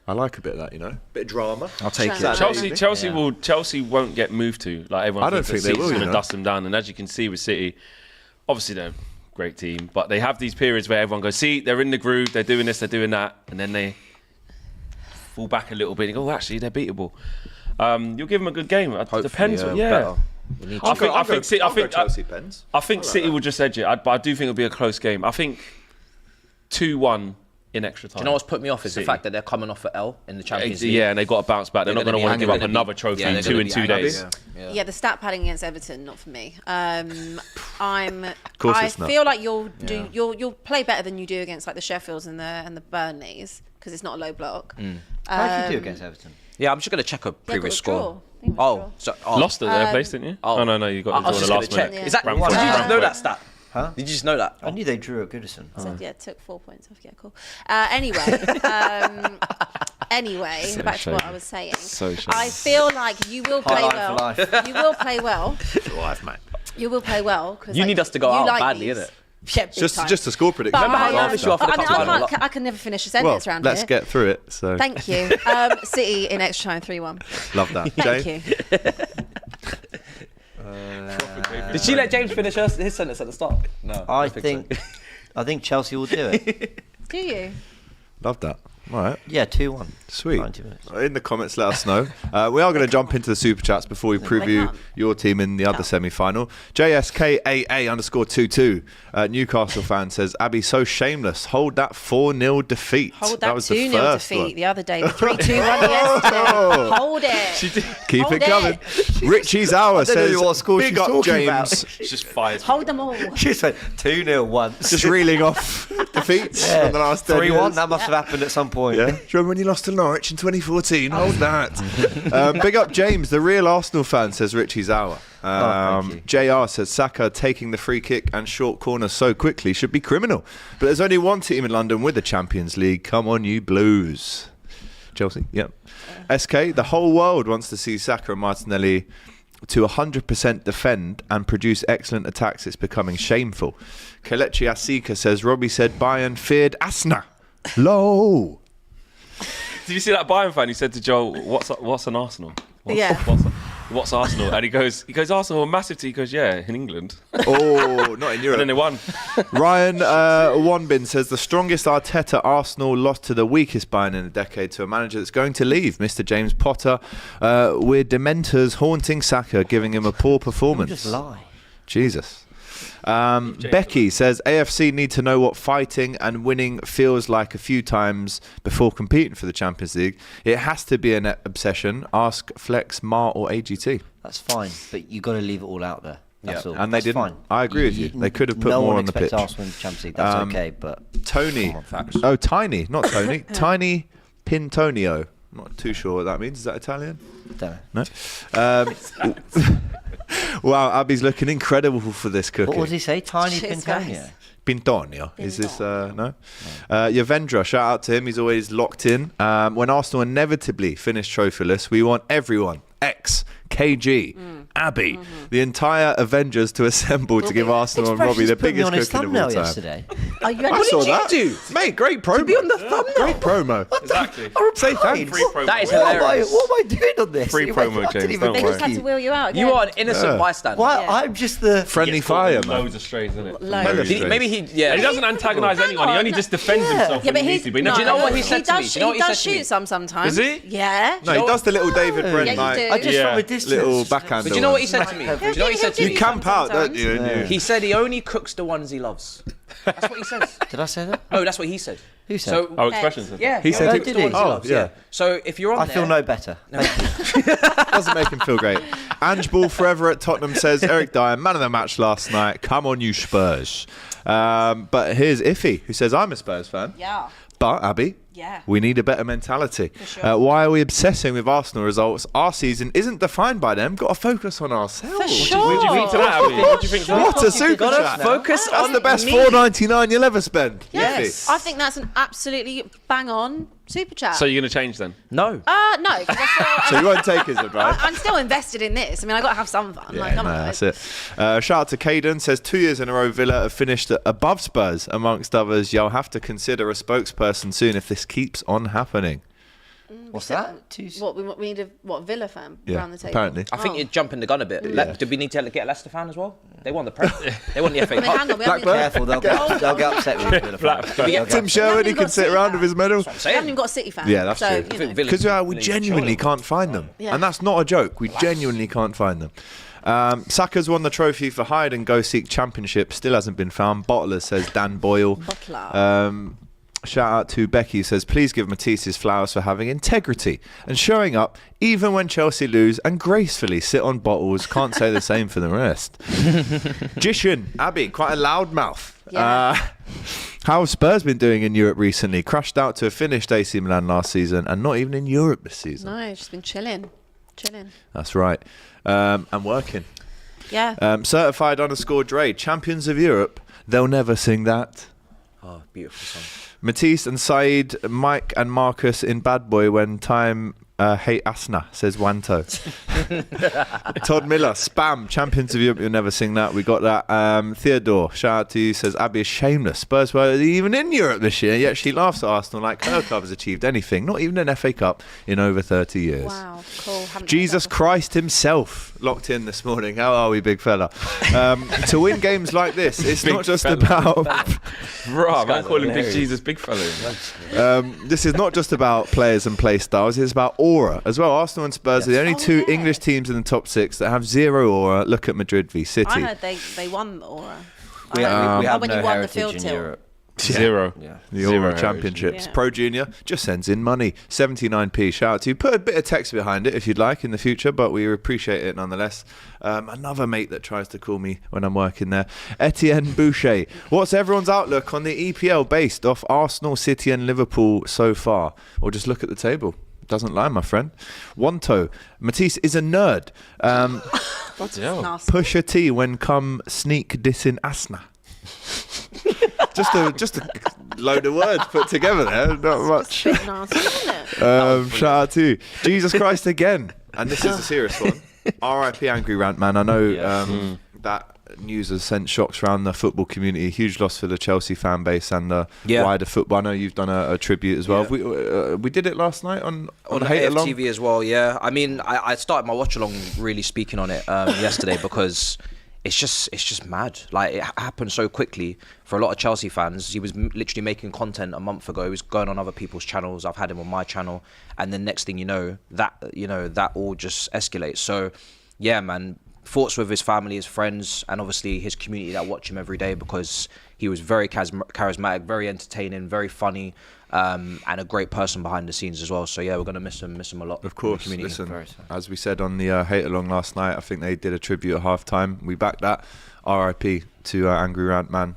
I like a bit of that, Bit of drama. I'll take it. Saturday. Chelsea won't get moved to. Like everyone I don't thinks think that they will, City's you gonna know. dust them down. And as you can see with City, obviously they're a great team, but they have these periods where everyone goes, see, they're in the groove, they're doing this, they're doing that, and then they fall back a little bit and go, oh, actually, they're beatable. You'll give them a good game. It depends. Yeah. I think City will just edge it, but I do think it'll be a close game. I think 2-1 in extra time. You know what's put me off is City. the fact that they're coming off an L in the Champions League. Yeah, and they've got to bounce back. They're not going to want to give up another trophy they're two gonna in be 2 angry. days. Yeah, the stat padding against Everton, not for me. course I it's not. feel like you'll play better than you do against like the Sheffields and the Burnleys because it's not a low block. How did you do against Everton? Yeah, I'm just going to check a previous got a draw. score. I think it was a Oh, draw. so Lost at their place, didn't you? Oh no, you got I was the just draw going in to the check. last minute. Is that? Yeah. Did you Wow. just know that stat? Huh? Did you just know that? I knew they drew at Goodison. So, yeah, took 4 points off. Yeah, cool. Anyway, back to what I was saying. I feel like you will play well. You will play well. Life, mate. You will play well. You need us to go out badly, these. innit? Yeah, big time. Just a score prediction. But Remember how nervous you are for the cup final? I can never finish a Well, sentence around let's here. get through it. So Thank you. City in extra time 3-1. love that. Thank Jay? you. Did she let James finish his sentence at the start? No. I think Chelsea will do it. Do you? Love that. All right. Yeah, 2-1. Sweet. 90 minutes. In the comments, let us know. We are going to jump into the super chats before we preview can't. your team in the other semi-final. JSKAA_22 Newcastle fan says, Abby, so shameless. Hold that 4-0 defeat. Hold that was the 2-0 first defeat one. the other day. The 3-2 yesterday. Hold it. Keep Hold it coming. Richie's Hour don't says, know what score big she's up talking about. James. It's just fired. Hold them all. She just went 2-0 once. Just reeling off defeats from the last 10 3-1. years. That must have happened at some point. Yeah. Do you remember when you lost to Norwich in 2014? Hold that. Big up James, the real Arsenal fan, says Richie's Hour. Thank JR says Saka taking the free kick and short corner so quickly should be criminal. But there's only one team in London with the Champions League. Come on, you Blues. Chelsea, yep. SK, the whole world wants to see Saka and Martinelli to 100% defend and produce excellent attacks. It's becoming shameful. Kelechi Asika says Robbie said Bayern feared Asna. Low. Did you see that Bayern fan? He said to Joel, "What's an Arsenal?" Yeah. What's Arsenal? And he goes, Arsenal are massive team. He goes, yeah, in England. Oh, not in Europe. And then they won. Ryan Wanbin says the strongest Arteta Arsenal lost to the weakest Bayern in a decade to a manager that's going to leave, Mr. James Potter. We're dementors haunting Saka, giving him a poor performance. Just lie. Jesus. Becky says AFC need to know what fighting and winning feels like a few times before competing for the Champions League. It has to be an obsession. Ask Flex, Mah or AGT. That's fine, but you got to leave it all out there. That's all. And they That's didn't. Fine. I agree with you. They could have put no more one on the pitch. expects Arsenal in the Champions League. That's okay, but Tony. facts. Oh, Tiny, not Tony. Tiny Pintonio. I'm not too sure what that means. Is that Italian? don't know. No. Wow, Abby's looking incredible for this cookie. What does he say? Tiny Cheers, Pintonio. guys. Pintonio. Is this no? Yavendra, shout out to him. He's always locked in. When Arsenal inevitably finish trophyless, we want everyone. X, KG, Abby, the entire Avengers to assemble to give Arsenal and Robbie the Expressions put me biggest on his cooking of thumbnail all time. yesterday. Are you I saw did you that. do? Mate, great promo. To be on the thumbnail. Great promo. Exactly. Say thanks. Free promo. That is What hilarious. am I doing on this? Free You promo, went- I didn't James, even don't They worry. just had to wheel you out again. You are an innocent Yeah. bystander. Why? Yeah. I'm just the... Friendly fire, man. Loads of strays, isn't it? Loads. Maybe he, yeah. And he doesn't antagonise anyone. He only just defends himself Yeah, when but he he's needs to. But he Do you know what he said to me? does, Do you know what he he does said to me? shoot sometimes. Does he? Yeah. No, he does the little David Brent Yeah, you like do. I just Yeah. from a distance. little backhand. But do you know what he said to me? Do you know what he said to You me? camp out, don't sometimes. you? And you- He said he only cooks the ones he loves. That's what he says. Did I say that? Oh, that's what he said. Who said? So, Oh, expressions. yeah, He said only he- cooks did the he? ones he Oh, loves. yeah. Yeah. So if you're on I there, feel no better. Doesn't make him feel great. Ange Ball forever at Tottenham says Eric Dyer, man of the match last night. Come on, you Spurs. But here's Iffy, who says I'm a Spurs fan. Yeah. But Abby, Yeah. we need a better mentality. sure. Why are we obsessing with Arsenal results? Our season isn't defined by them. Got to focus on ourselves. For sure. What do you think to that, Abby? What do you think to that? What a super gotta chat. focus That's on the best me. $4.99 you'll ever spend. Yes. Iffy. I think that's an absolutely bang on super chat. So you're going to change then? No. No, 'cause I So you won't take his advice? I'm still invested in this. I mean, I got to have some fun. like, come No, on, that's guys. it. Shout out to Caden, says 2 years in a row Villa have finished above Spurs. Amongst others, you'll have to consider a spokesperson soon if this keeps on happening. What's that? What we need a Villa fan Yeah, around the table. apparently. I think you're jumping the gun a bit. Did we need to get a Leicester fan as well? They won the They won the FA I mean, Cup. hang on, we haven't, Blackburn? Careful, they'll get upset with you. Tim Sherwood, he can sit around with his medal. we haven't even got a City fan. Yeah, that's so, true. You know. Because we genuinely can't find them. Yeah. And that's not a joke. We genuinely can't find them. Saka's won the trophy for hide and go seek championship. Still hasn't been found. Bottler, says Dan Boyle. Bottler. Shout out to Becky, who says, please give Matisse his flowers for having integrity and showing up even when Chelsea lose and gracefully sit on bottles. Can't say the same for the rest. Jishin, Abby, quite a loud mouth. Yeah. How have Spurs been doing in Europe recently? Crashed out to a finished AC Milan last season and not even in Europe this season. No, just been chilling. That's right. And working. Yeah. Certified_Dre, champions of Europe. They'll never sing that. Oh, beautiful song. Matisse and Saeed, Mike and Marcus in Bad Boy when time hate Asna, says Wanto. Todd Miller, spam, champions of Europe, you'll never sing that. We got that. Theodore, shout out to you, says Abbi is shameless. Spurs were even in Europe this year, yet she laughs at Arsenal like her club has achieved anything, not even an FA Cup in over 30 years. Wow, cool. Haven't Jesus heard that before. Christ himself locked in this morning. How are we, big fella? To win games like this, it's not just about... Bro, man, call him Big Jesus, big fella. This is not just about players and play styles, it's about aura as well. Arsenal and Spurs are the only two English teams in the top 6 that have zero aura. Look at Madrid v City. I heard they won the Aura. We have when no you won the heritage field in tilt. Europe. Zero. Yeah. The Zero Aura heritage. Championships. Yeah. Pro Junior just sends in money. 79p. Shout out to you. Put a bit of text behind it if you'd like in the future, but we appreciate it nonetheless. Another mate that tries to call me when I'm working there. Etienne Boucher. What's everyone's outlook on the EPL based off Arsenal, City and Liverpool so far? Or just look at the table. Doesn't lie, my friend. Wanto. Matisse is a nerd. Bloody hell. Nasty. Pusha T when come sneak dissing Asna. just a load of words put together there. Not much. Bit nasty, isn't it? Shout out to you. Jesus Christ again. And this is a serious one. R.I.P. Angry Rant Man. I know that news has sent shocks around the football community. Huge loss for the Chelsea fan base and wider football. I know you've done a tribute as well. We did it last night on Hate Along. AFTV as well, yeah. I mean, I started my watch along really speaking on it yesterday because it's just mad. Like, it happened so quickly for a lot of Chelsea fans. He was literally making content a month ago. He was going on other people's channels. I've had him on my channel, and then next thing you know, that all just escalates. So, yeah, man. Thoughts with his family, his friends, and obviously his community that watch him every day, because he was very charismatic, very entertaining, very funny, and a great person behind the scenes as well. So yeah, we're gonna miss him a lot. Of course. in the community. Listen, as we said on the Hate Along last night, I think they did a tribute at half time. We backed that. R.I.P. to Angry Rant Man,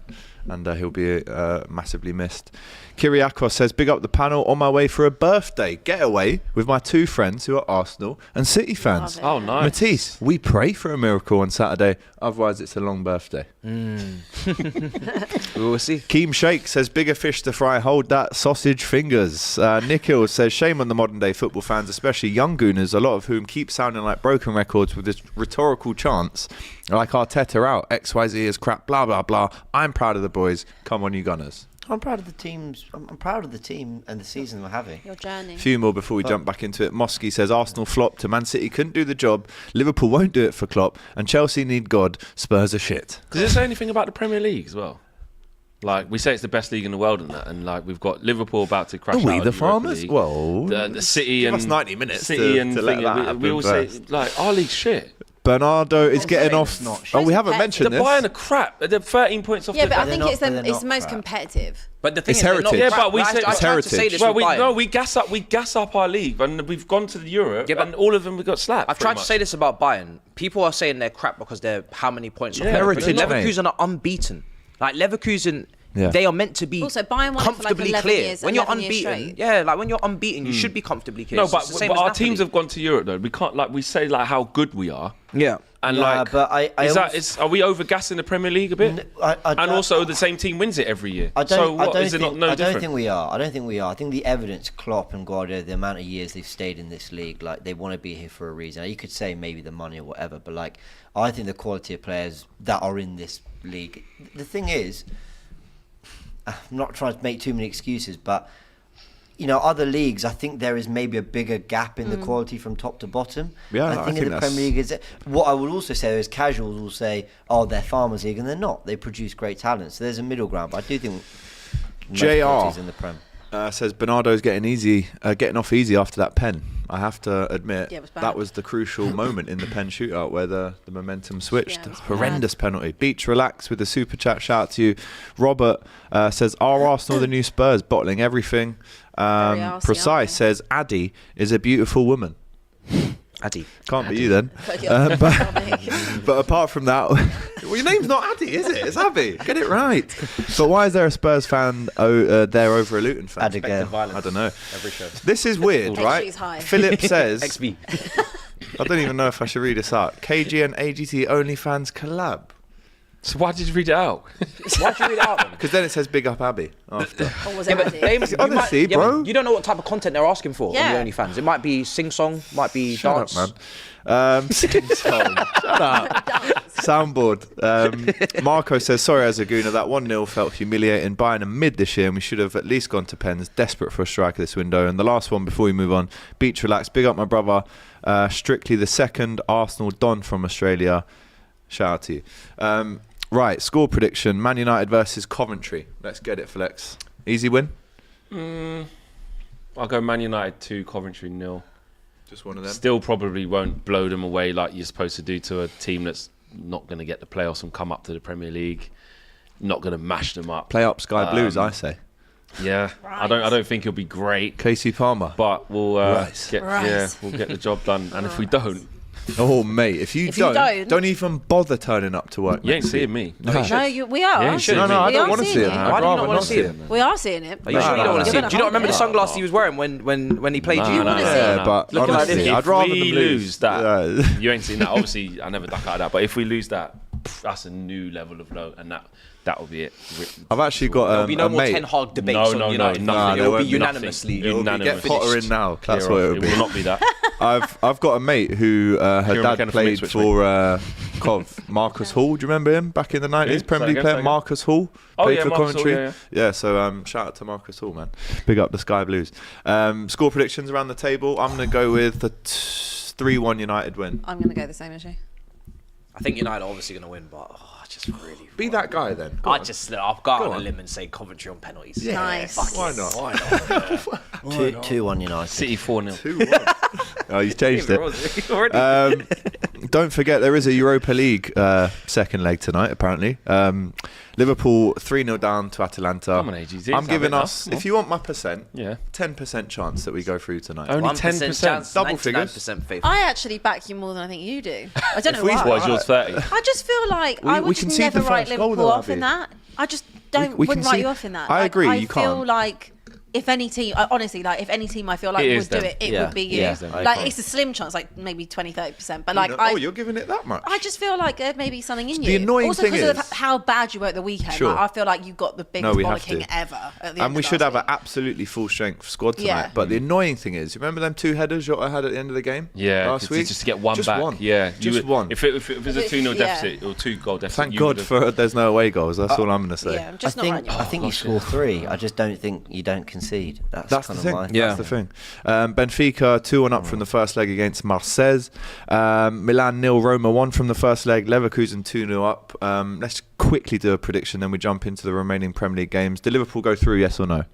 and he'll be massively missed. Kyriakos says, big up the panel, on my way for a birthday getaway with my two friends who are Arsenal and City fans. Love it. Oh, nice. Matisse, we pray for a miracle on Saturday, otherwise it's a long birthday. We will see. Keem Sheikh says, bigger fish to fry, hold that sausage fingers. Nikhil says, shame on the modern day football fans, especially young gooners, a lot of whom keep sounding like broken records with this rhetorical chants like Arteta out, XYZ is crap, blah blah blah. I'm proud of the boys, come on you Gunners. I'm proud of the teams. I'm proud of the team and the season we're having. Your journey. A few more before we jump back into it. Mosky says, Arsenal flopped to Man City couldn't do the job, Liverpool won't do it for Klopp, and Chelsea need God, Spurs are shit. Does it say anything about the Premier League as well? Like, we say it's the best league in the world and that, and like we've got Liverpool about to crash out Are we of the Europa farmers? League. Well, the City give and us 90 minutes City to and let thing, that we happen all first. say like our league's shit. Bernardo is getting off. not Oh, we haven't shit. mentioned They're this. buying a crap. They're 13 points off. Yeah, the but I they're think not- it's they're the not most crap. competitive. But the thing It's is, they're not heritage. Yeah, but we I say- tried it's to heritage. say this Well, with Bayern. we gas up our league, and we've gone to Europe, Yeah, but and all of them we got slapped. I've tried to say this about Bayern. People are saying they're crap because they're how many points off Yeah, Leverkusen. heritage, Leverkusen are unbeaten. Like Leverkusen, Yeah. they are meant to be Also, Bayern won it for like comfortably 11 clear. years, When you're 11 years unbeaten, straight. yeah, like when you're unbeaten, you should be comfortably clear. No, It's but, the same but as our Napoli. teams have gone to Europe though. We can't like we say like how good we are, Yeah. and Yeah, like but I are we overgassing the Premier League a bit? And also the same team wins it every year. I don't, so what I don't is it think, not no I don't different? think we are. I don't think we are. I think the evidence, Klopp and Guardiola, the amount of years they've stayed in this league, like they want to be here for a reason. You could say maybe the money or whatever, but like I think the quality of players that are in this league. The thing is, I'm not trying to make too many excuses, but you know, other leagues, I think there is maybe a bigger gap in the quality from top to bottom. Yeah, I think in the that's- Premier League is. What I will also say is casuals will say, "Oh, they're Farmers League," and they're not. They produce great talent, so there's a middle ground. But I do think most JR. quality's in the Prem. Says Bernardo's getting off easy after that pen. I have to admit Yeah, it was bad. that was the crucial moment in the pen shootout where the momentum switched. Yeah, it was Horrendous penalty. Beach relax with the super chat. Shout out to you. Robert says, are Arsenal the new Spurs, bottling everything? Very arsey, Precise aren't they? says, Addy is a beautiful woman. Addy. Can't be you then. But apart from that, well, your name's not Addy, is it? It's Abby. Get it right. So why is there a Spurs fan there over a Luton fan? Abigail. I don't know. This is weird, Hey, right? she's high. Philip says, XB. I don't even know if I should read this out. KG and AGT OnlyFans collab. So why did you read it out? Why'd you read it out then? Because then it says big up Abby after. Or was Yeah, it but Abby? they, Honestly, bro. you don't know what type of content they're asking for Yeah. on the OnlyFans. It might be sing-song, might be Shut dance. up, man. Shut up. Soundboard. Marco says, sorry, Azaguna, that 1-0 felt humiliating. Bayern are mid this year, and we should have at least gone to pens. Desperate for a striker this window. And the last one before we move on, Beach Relax. Big up my brother. Strictly the second Arsenal Don from Australia. Shout out to you. Right, score prediction. Man United versus Coventry. Let's get it, Flex. Easy win? I'll go Man United 2, Coventry 0. Just one of them. Still probably won't blow them away like you're supposed to do to a team that's not going to get the playoffs and come up to the Premier League. Not going to mash them up. Play up Sky Blues, I say. Yeah, I don't think he'll be great, Casey Palmer. but we'll Right. we'll get the job done. And if we don't, Oh, mate, if you don't even bother turning up to work. you ain't next week. seeing me. No. No, we are. Yeah, you should. No, I We don't are want to seeing see it. him. Why I'd do you rather not wanna not see see him? him. We are seeing it. Are you sure you don't want to see Give it? it Do you not remember the a sunglasses he was wearing when he played you? wanna see it? Yeah, but Looking like honestly, this, I'd if rather we them lose that, Yeah. you ain't seen that. Obviously, I never duck out of that. But if we lose that, that's a new level of low, and that'll be it. I've actually got There'll be no a more mate. Ten Hag debates No, on no, United. no, nothing. It will There be won't be unanimously. nothing. It'll be Unanimous. get Potter in now. That's Clear what off. it'll be. It will not be that. I've got a mate who her Kieran dad McKenna from played Ipswich, for Cov, Marcus Hall. Do you remember him back in the 90s? Who? Premier Say League again, player say again. Marcus Hall. Oh, Played yeah, for Marcus Hall, Coventry. yeah. So shout out to Marcus Hall, man. Big up the Sky Blues. Score predictions around the table. I'm going to go with the 3-1 United win. I'm going to go the same as you. I think United are obviously going to win, but I just really. Be that guy then. Go I'll on. go out Go on a on. limb and say Coventry on penalties. Yeah, Nice. Why not? 2-1 United. City 4-0. 2-1. Oh, he's changed it. Already. Don't forget, there is a Europa League second leg tonight, apparently. Liverpool 3-0 down to Atalanta. Come on, AGZ, I'm have giving it now. us, if you want my percent, Yeah. 10% chance that we go through tonight. Only 1% 10%. chance, Double figures. 99% faith. I actually back you more than I think you do. I don't know we- why. Why is yours 30? I just feel like I we would can just see never the write first goal Liverpool though, off in Abby. that. I just don't we can wouldn't write see- you off in that. I Like, agree, I you feel can't. like if any team, honestly, like if any team I feel like It would is do them. it, it Yeah, would be you. yeah, I Like agree. it's a slim chance, like maybe 20-30%. But like Oh, you're giving it that much? I just feel like there may be something in you. The annoying also thing because is- of how bad you were at the weekend. Sure. Like, I feel like you got the biggest we have bollocking to. ever at the end And we of should last have an week. absolutely full strength squad tonight. Yeah. But the annoying thing is, you remember them 2 headers Jota had at the end of the game? Yeah, last week? just to get one Just back. one. Yeah, Just one. If it was a 2-0 Yeah. deficit or 2-goal deficit, Thank you God would've- for there's no away goals. That's all I'm going to say. Yeah, I'm just not writing you I off. think you score 3. I just don't think you don't concede. That's That's the kind of thing. my... Yeah. That's the thing. Benfica 2-1 up from the first leg against Marseille. Milan 0, Roma 1 from the first leg. Leverkusen 2-0 up. Let's quickly do a prediction, then we jump into the remaining Premier League games. Did Liverpool go through? Yes or no?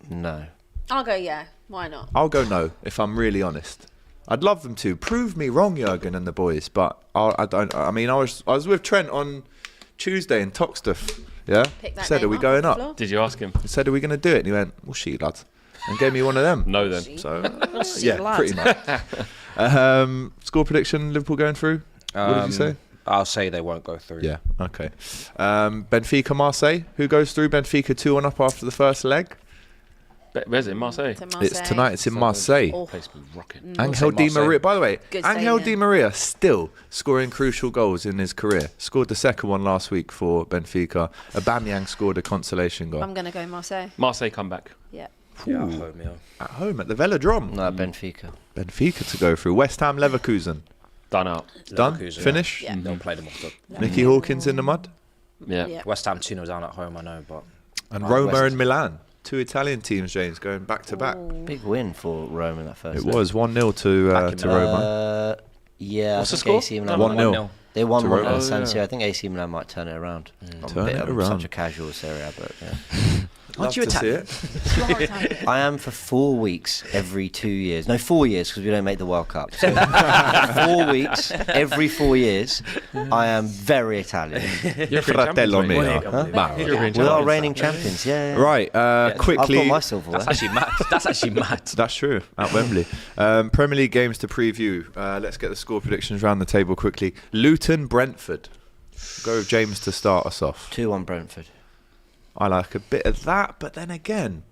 No. I'll go, yeah. Why not? I'll go no. If I'm really honest, I'd love them to prove me wrong, Jurgen and the boys. But I don't. I mean, I was with Trent on Tuesday in Toxteth. Yeah. Pick that Said, name are we up going off the up? floor. Did you ask him? I said, are we going to do it? And he went, well, she lads. And gave me one of them. No, then. So, She yeah, lads. pretty much. Score prediction, Liverpool going through? What did you say? I'll say they won't go through. Yeah, okay. Benfica, Marseille. Who goes through? Benfica 2-1 up after the first leg. Where's it? Marseille. To It's Marseille. tonight. It's in Marseille. Oh. Place was rocking. Angel Di Marseille. Maria. By the way, Good Angel stadium. Di Maria still scoring crucial goals in his career. Scored the second one last week for Benfica. Aubameyang scored a consolation goal I'm going to go Marseille. Marseille come back. Yeah. Yeah, at home, yeah. at home at the Velodrome. No, Benfica. Benfica to go through. West Ham, Leverkusen. Done out. Done. Leverkusen, Finish. Yeah. Don't play them off the. Nicky Hawkins in the mud. Yeah. Yeah. West Ham 2-0 down at home, I know, but And Roma West- and Milan. 2 Italian teams, James, going back to back. Big win for Rome in that first It leg. was 1-0 to Roma. Yeah, What's I the think score? AC Milan. 1-0. They won To 1 Roma. at San Oh, Siro. yeah. I think AC Milan might turn it around. I'm Turn a bit it of around. such a casual Serie A, but yeah. Love you to see Italian? it. I am for 4 weeks every 2 years. No, 4 years because we don't make the World Cup. So 4 weeks every 4 years. I am very Italian. You're Fratello mio. We are reigning champions. Yeah. Right, I've quickly. got my silverware. that's actually mad. That's actually mad. That's true, at Wembley. Premier League games to preview. Let's get the score predictions round the table quickly. Luton, Brentford. Go with James to start us off. 2-1 Brentford. I like a bit of that, but then again,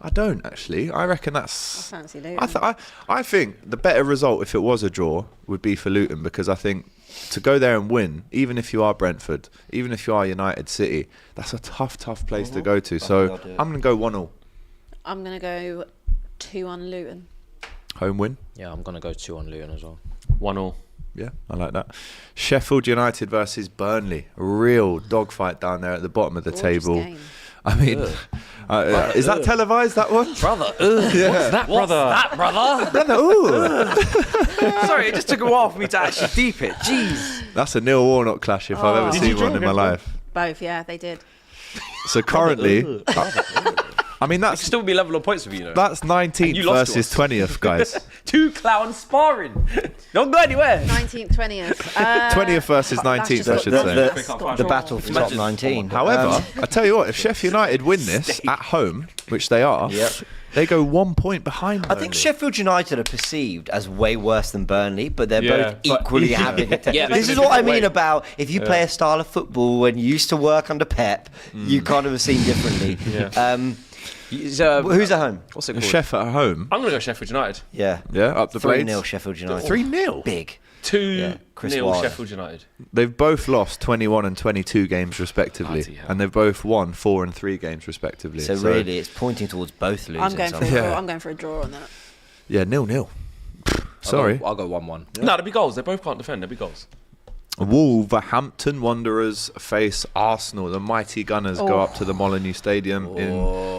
I don't actually. I reckon that's. Fancy Luton. I think the better result if it was a draw would be for Luton because I think to go there and win, even if you are Brentford, even if you are United City, that's a tough place to go to. So I'm going to go 1-0. I'm going to go 2-1 Luton. Home win. Yeah, I'm going to go 2-1 Luton as well. 1-1. Yeah, I like that. Sheffield United versus Burnley. A real dogfight down there at the bottom of the Gorgeous table. game. I mean, is that televised, that one? Brother, What's that, brother? that, brother? Brother, ooh. Sorry, it just took a while for me to actually deep it. Jeez. That's a Neil Warnock clash if I've ever seen one in my life. Both, yeah, they did. So currently, I mean, that's Still be level of points with you, though. that's 19th you lost to versus us. 20th, guys. Two clowns sparring. Don't go anywhere. 19th, 20th. 20th versus 19th, I should say. The battle for top 19. However, I tell you what, if Sheffield United win this at home, which they are, Yep. they go 1 point behind. I think Sheffield United are perceived as way worse than Burnley, but they're Yeah. both equally having a Yeah, this is what I mean about if you play a style of football when you used to work under Pep, you kind of are seen differently. Who's at home? What's it called? Sheffield at home. I'm going to go Sheffield United. Yeah. Yeah, up the 3-0 blades. Sheffield United. 3-0. Big. 2-0 Chris Wilder. Sheffield United. They've both lost 21 and 22 games respectively, Bloody hell. and they've both won 4 and 3 games respectively. So really, it's pointing towards both losing. I'm going for a somehow. draw. I'm going for a draw on that. yeah, 0-0. Sorry. I'll go 1-1. No, there'll be goals. They both can't defend. There'll be goals. Wolverhampton Wanderers face Arsenal. The mighty Gunners go up to the Molineux Stadium in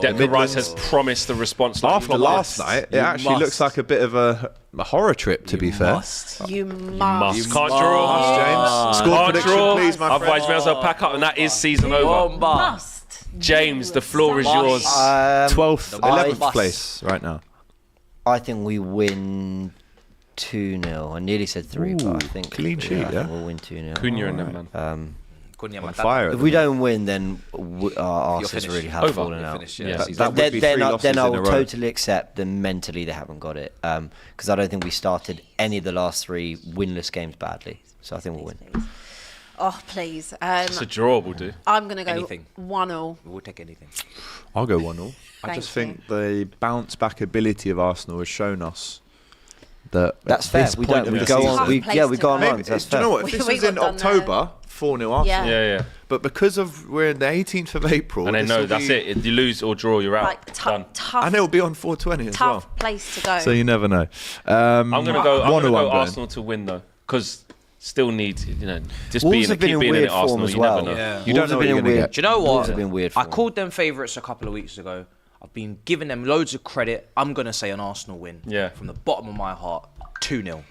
Declan Rice has promised the response. Like after last night. It actually looks like a bit of a horror trip, to be fair. You must. Can't draw. James, score Can't prediction, draw. please, my Otherwise, friend. we have to pack up, and that is season over. Must. James, the floor is yours. 12th, I 11th place right now. I think we win 2-0. I nearly said 3, but I think clean sheet, I think yeah? we'll win 2-0. Cunha and them, man. On fire. at If the we moment. don't win, then our You're arses finished. really have Over. fallen You're out. finished, yeah. Yeah. Season. That would be Then 3 losses in I'll a row. totally accept that mentally they haven't got it. Because I don't think we started any of the last 3 winless games badly. So I think we'll win. Oh, please. It's a draw, will do. I'm going to go Anything. 1-0. We'll take anything. I'll go 1-0. I Thank just think the bounce back ability of Arsenal has shown us that That's at fair. this We point don't. of We the go season- on. We Place go on to runs. Maybe, That's do you know fair. what? If We- this we was in got done October, 4-0 Arsenal. Yeah. Yeah. But because of we're in the 18th of April, And they this know will that's be- it. If you lose or draw, you're out. Like, Done. tough, And it'll be on 420 as well. tough place to go. So you never know. I'm going to go. I'm 1-0 going to go I'm going. Arsenal to win though, because still need just Wolves being have been keep in being in weird it. Arsenal, form as you well. never know. Yeah. You don't know what you're going to get. Do you know Wolves what? have been weird I form. called them favourites a couple of weeks ago. I've been giving them loads of credit. I'm going to say an Arsenal win. Yeah. From the bottom of my heart. 2-0.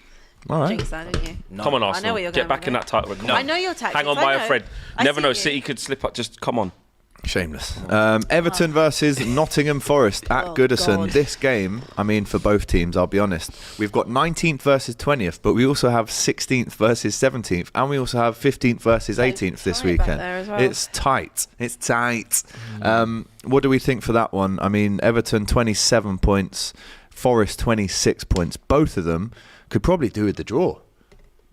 All right. Jinx that, didn't you? No. Come on, I know Arsenal. where you're Get going back with in it. that title. Come I on. know your tactics. Hang on I by know. a thread. I Never see know. you. City could slip up. Just come on. Shameless. Everton versus Nottingham Forest at Oh, Goodison. God. This game, I mean, for both teams, I'll be honest, we've got 19th versus 20th, but we also have 16th versus 17th, and we also have 15th versus 18th this tight back weekend. there as well. It's tight. It's tight. What do we think for that one? I mean, Everton 27 points, Forest 26 points. Both of them could probably do with the draw.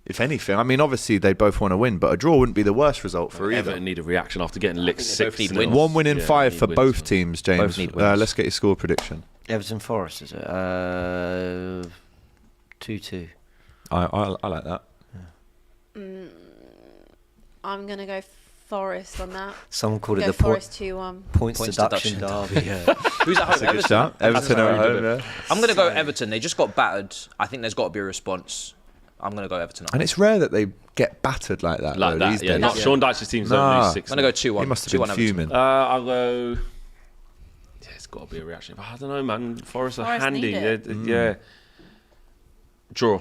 If anything, I mean, obviously they both want to win, but a draw wouldn't be the worst result for either. Everton need a reaction after getting licked think they both 6. need wins. 1 win in 5 for wins, both man. teams, James. Both need wins. Let's get your score prediction. Everton Forest is it? 2-2. I like that. I'm going to go Forest on that. Someone called it Go the Forest 2-1. points Points deduction deduction derby. Yeah. Who's at home? That's a good shout. Everton are at home, yeah. I'm going to go Everton. They just got battered. I think there's got to be a response. I'm going to go Everton. And it's rare that they get battered like that. Like though, that, these yeah. days. Not Sean Dyche's teams don't Nah. lose 6. I'm going to go 2-1. He must have 2-1 been Everton. fuming. I'll go. Yeah, it's got to be a reaction. I don't know, man. Forest are Forest handy. need it. Yeah. Draw.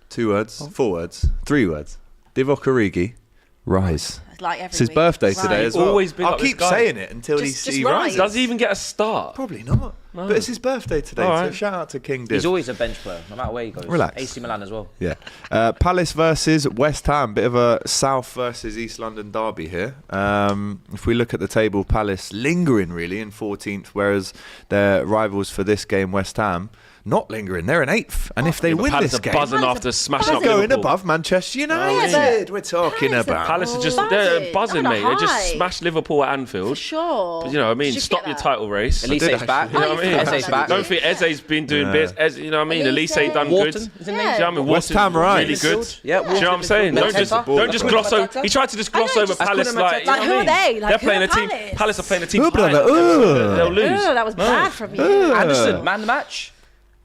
2 words, 4 words, 3 words. Divock Origi, rise. Like every It's his week. birthday Right. today as well. Always been I'll like this keep guy. saying it until Just he rise. rises. Does he even get a start? Probably not. But it's his birthday today, All so right. shout out to King Div. He's always a bench player, no matter where he goes. Relax. AC Milan as well. Yeah. Palace versus West Ham. Bit of a South versus East London derby here. If we look at the table, Palace lingering really in 14th, whereas their rivals for this game, West Ham, not lingering. They're in 8th. And if they But win Palace this are game, buzzing Palace after are smashing they're up going Liverpool. above Manchester United. We're talking Palace are- about. Palace are just Buzzing. they're buzzing, On a mate. They just high. smashed Liverpool at Anfield. For sure. But, you know what I mean? Did you Stop get your that? title race. Elise's back. You know what I mean? Eze's back. Don't think Eze's been doing bits. You know what I mean? Elise Elise. done Wharton, good. is his Do name? you know what I mean? West Wharton's Ham, right? really good. Yeah, Do you know what I'm saying? Don't just gloss over. He tried to just gloss over Palace. Like, Like, who are they? Like, they're who playing are a team. Palace? Palace are playing a team. Ooh, behind brother, them, so ooh. they'll lose. Ooh, that was bad from you. Anderson, man of the match.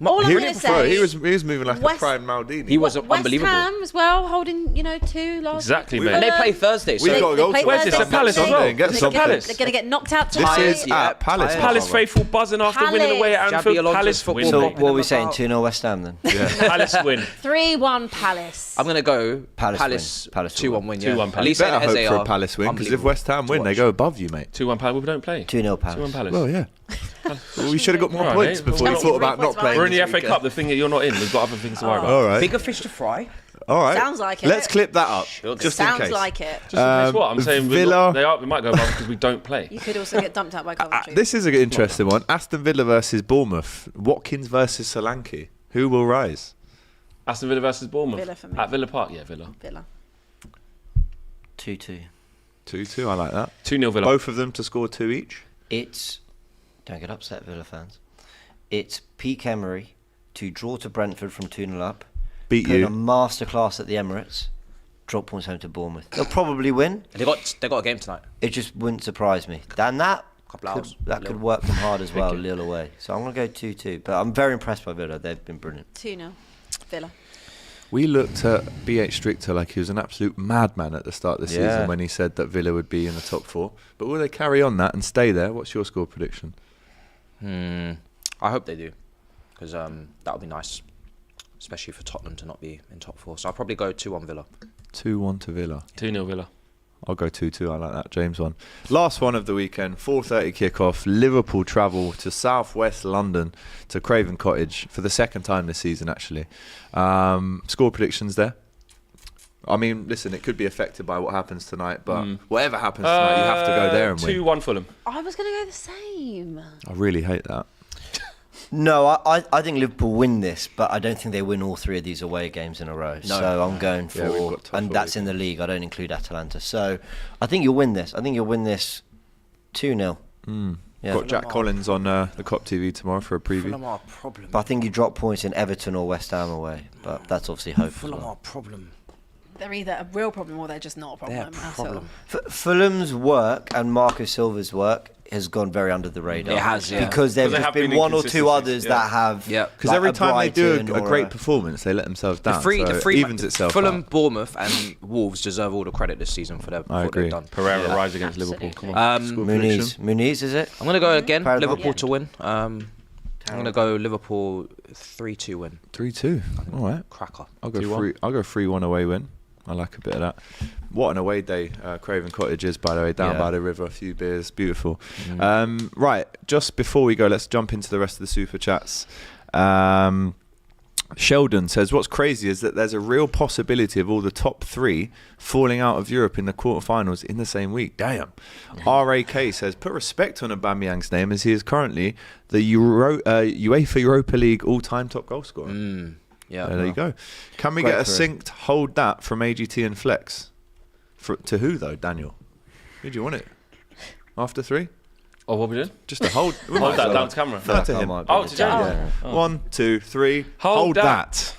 All I'm He going to didn't throw. say, He was moving like West- a prime Maldini. He was West unbelievable. Ham as well, holding 2 last. Exactly, week. mate. And they play Thursday, so We've got to go play to Where's this? Thursday, At Palace as Sunday. well. and get Is it something. Palace? They're going to get knocked out This tonight. is at Palace. Palace faithful buzzing after Palace. winning away at Xabi Anfield. Alonso's Palace football win. So mate. what are we saying? About- 2-0 West Ham then? Palace win. 3-1 Palace. I'm gonna go Palace Palace. win. Palace 2-1 win. Yeah. 2-1 Palace. Elise Better and hope Eze for a are Palace win, because if unbelievable West Ham to win, they watch. go above you, mate. 2-1 Palace. We don't play. 2-0 Palace. 2-1 Palace. Well, yeah. Well, we should have got more All right, points mate. before we Well, thought about 3 not points playing. We're in the this FA weekend. Cup. The thing that you're not in, we've got other things to worry about. All right. Bigger fish to fry. All right. Sounds like it. Let's clip that up. Just in Sounds case. like it. Just in case what? I'm saying Villa- we might go above because we don't play. You could also get dumped out by Coventry. This is an interesting one. Aston Villa versus Bournemouth. Watkins versus Solanke. Who will rise? Aston Villa versus Bournemouth. Villa for me. At Villa Park, yeah, Villa. Villa. 2-2. 2-2. I like that. 2-0 Villa. Both of them to score 2 each. It's, don't get upset, Villa fans. It's Pete Emery to draw to Brentford from 2-0 up. Beat Put in a you. masterclass at the Emirates. Drop points home to Bournemouth. They'll probably win. They got a game tonight. It just wouldn't surprise me. And that Couple hours. could work them hard as well, Lille away. So I'm going to go 2-2. But I'm very impressed by Villa. They've been brilliant. 2-0. Villa. We looked at BH Strichter like he was an absolute madman at the start of the Yeah. season when he said that Villa would be in the top 4. But will they carry on that and stay there? What's your score prediction? I hope they do, because that would be nice, especially for Tottenham to not be in top 4. So I'll probably go 2-1 Villa. 2-1 to Villa. 2-0 Villa. I'll go 2-2. I like that. James one. Last one of the weekend. 4:30 kickoff. Liverpool travel to southwest London to Craven Cottage for the second time this season, actually. Score predictions there. I mean, listen, it could be affected by what happens tonight, but whatever happens tonight, you have to go there and win. 2-1 Fulham. I was going to go the same. I really hate that. No, I think Liverpool win this, but I don't think they win all 3 of these away games in a row. So I'm going Yeah, we've for, got tough and away that's in the league. I don't include Atalanta. So I think you'll win this. I think you'll win this 2-0. Yeah. Got Jack Collins on the Cop TV tomorrow for a preview. Fulham are a problem. But I think you drop points in Everton or West Ham away. But that's obviously hope as Fulham well. are a problem. They're either a real problem or they're just not a problem. They're a problem. Fulham's work and Marco Silva's work has gone very under the radar. It has, yeah. Because there Because have they just have been been one or two inconsistencies, others yeah. that have. Yeah. Because like every a time they do Brighton a or great performance, they let themselves down. The so three it evens itself Fulham, out. Bournemouth, and Wolves deserve all the credit this season for what agree. they've done. Pereira rise against Liverpool. Come on. Score prediction. Muniz, is it? I'm gonna go again. Paramount. Liverpool to win. I'm gonna go Liverpool 3-2 win. 3-2. All right. Cracker. I'll go 2-1. 3. I'll go 3-1 away win. I like a bit of that. What an away day Craven Cottage is, by the way, down Yeah. by the river, a few beers, beautiful. Right, just before we go, let's jump into the rest of the super chats. Sheldon says, what's crazy is that there's a real possibility of all the top 3 falling out of Europe in the quarterfinals in the same week. Damn. RAK says, put respect on Aubameyang's name as he is currently the UEFA Europa League all-time top goal scorer. Yeah. There you go. Can we Great get a career. synced hold that from AGT and Flex? To who though, Daniel? Who do you want it? After 3? Oh, what we doing? Just a hold. We Hold might that as well. down to camera. No, to That him. might be Oh, the to jam. James. Yeah. 1, 2, 3. Hold that.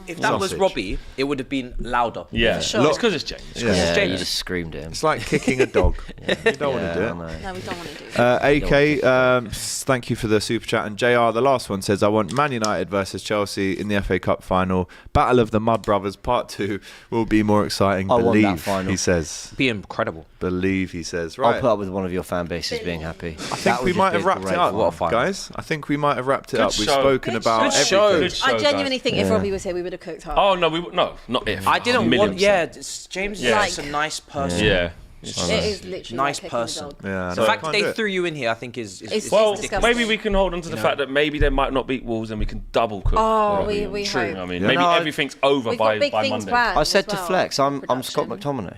If that was Sausage. Robbie, it would have been louder. Yeah. Sure. It's because it's James. Yeah. Yeah, James. you just screamed at him. It's like kicking a dog. You don't want to do I it. know. No, we don't want to do that. AK, thank you for the super chat. And JR, the last one, says, I want Man United versus Chelsea in the FA Cup final. Battle of the Mud Brothers Part 2 will be more exciting. I want that Believe, final. he says. Be incredible. Believe, he says. I'll Right. put up with one of your fan bases being happy. I think we might have wrapped it up, What a fight. guys. I think we might have wrapped it Good up. We've show. spoken Good about show. everything. Good show, I genuinely guys. think if Robbie was here, we would have cooked hard. Oh no, no, not if. I didn't A million want. Yeah, percent. James is Yeah. just a nice person. Yeah. it is literally Nice like kicking a person. dog. Yeah, The no, fact can't that do they it. threw you in here, I think, is It's Well, disgusting. maybe we can hold on to the fact that maybe they might not beat Wolves and we can double cook. Oh, Yeah. we True. hope. I mean, Yeah, maybe no, I- everything's over We've by got big things Monday. planned. I said as to well. Flex, I'm Scott Production. McTominay.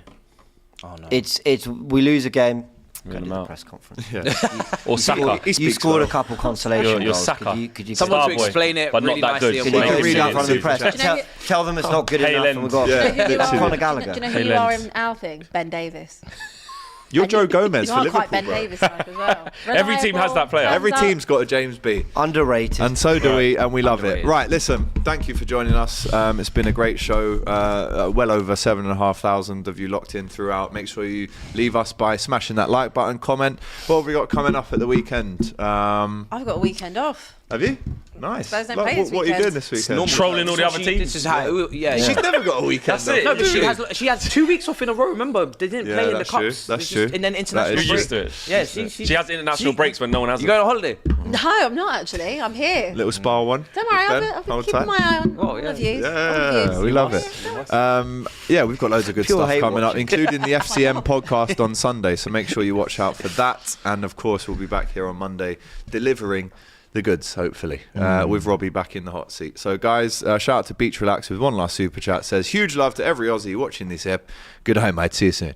Oh no. It's we lose a game, Go to the press conference. Or Saka. You scored a couple consolation You're goals. Saka. Could you Someone to Starboy, explain it but not really that good. nicely. Could and you well. Could you read out Super from the chat. press? Do you know Tell them it's not good enough. And we've got Yeah, Do you know who you literally. are Conor in- Gallagher. Do you know who Hey, you are Lens. in our thing? Ben Davis. You're Joe Gomez You for are Liverpool, quite Ben bro. Davis type as well. Every team has that player. Every Thumbs up. team's got a James B. Underrated. And so do we, and we love it. Underrated. Right, listen, thank you for joining us. It's been a great show. Well over 7,500 of you locked in throughout. Make sure you leave us by smashing that like button, comment. What have we got coming up at the weekend? I've got a weekend off. Have you? Nice. Spurs don't Like, play this what are you weekend. doing this weekend? Normal. Trolling all the So other she- teams. This is how. Yeah, She's yeah. never got a weekend. That's it. No, but Literally. she has 2 weeks off in a row. Remember, they didn't Yeah, play in the that's true. cups. That's It's true. just- And then That international is You're break. used to it. Yeah, She has international breaks when no one has You them. going on holiday? No, I'm not actually. I'm here. Little spa one. Don't worry, Ben, I've been hold keeping tight. my eye on Oh, all yeah. of you. Yeah, we love it. Yeah, we've got loads of good Pure stuff hate coming up, watching. including the FCM podcast on Sunday. So make sure you watch out for that. And of course, we'll be back here on Monday delivering the goods, hopefully, with Robbie back in the hot seat. So guys, shout out to Beach Relax with one last super chat. Says, huge love to every Aussie watching this ep. Good day, mate. See you soon.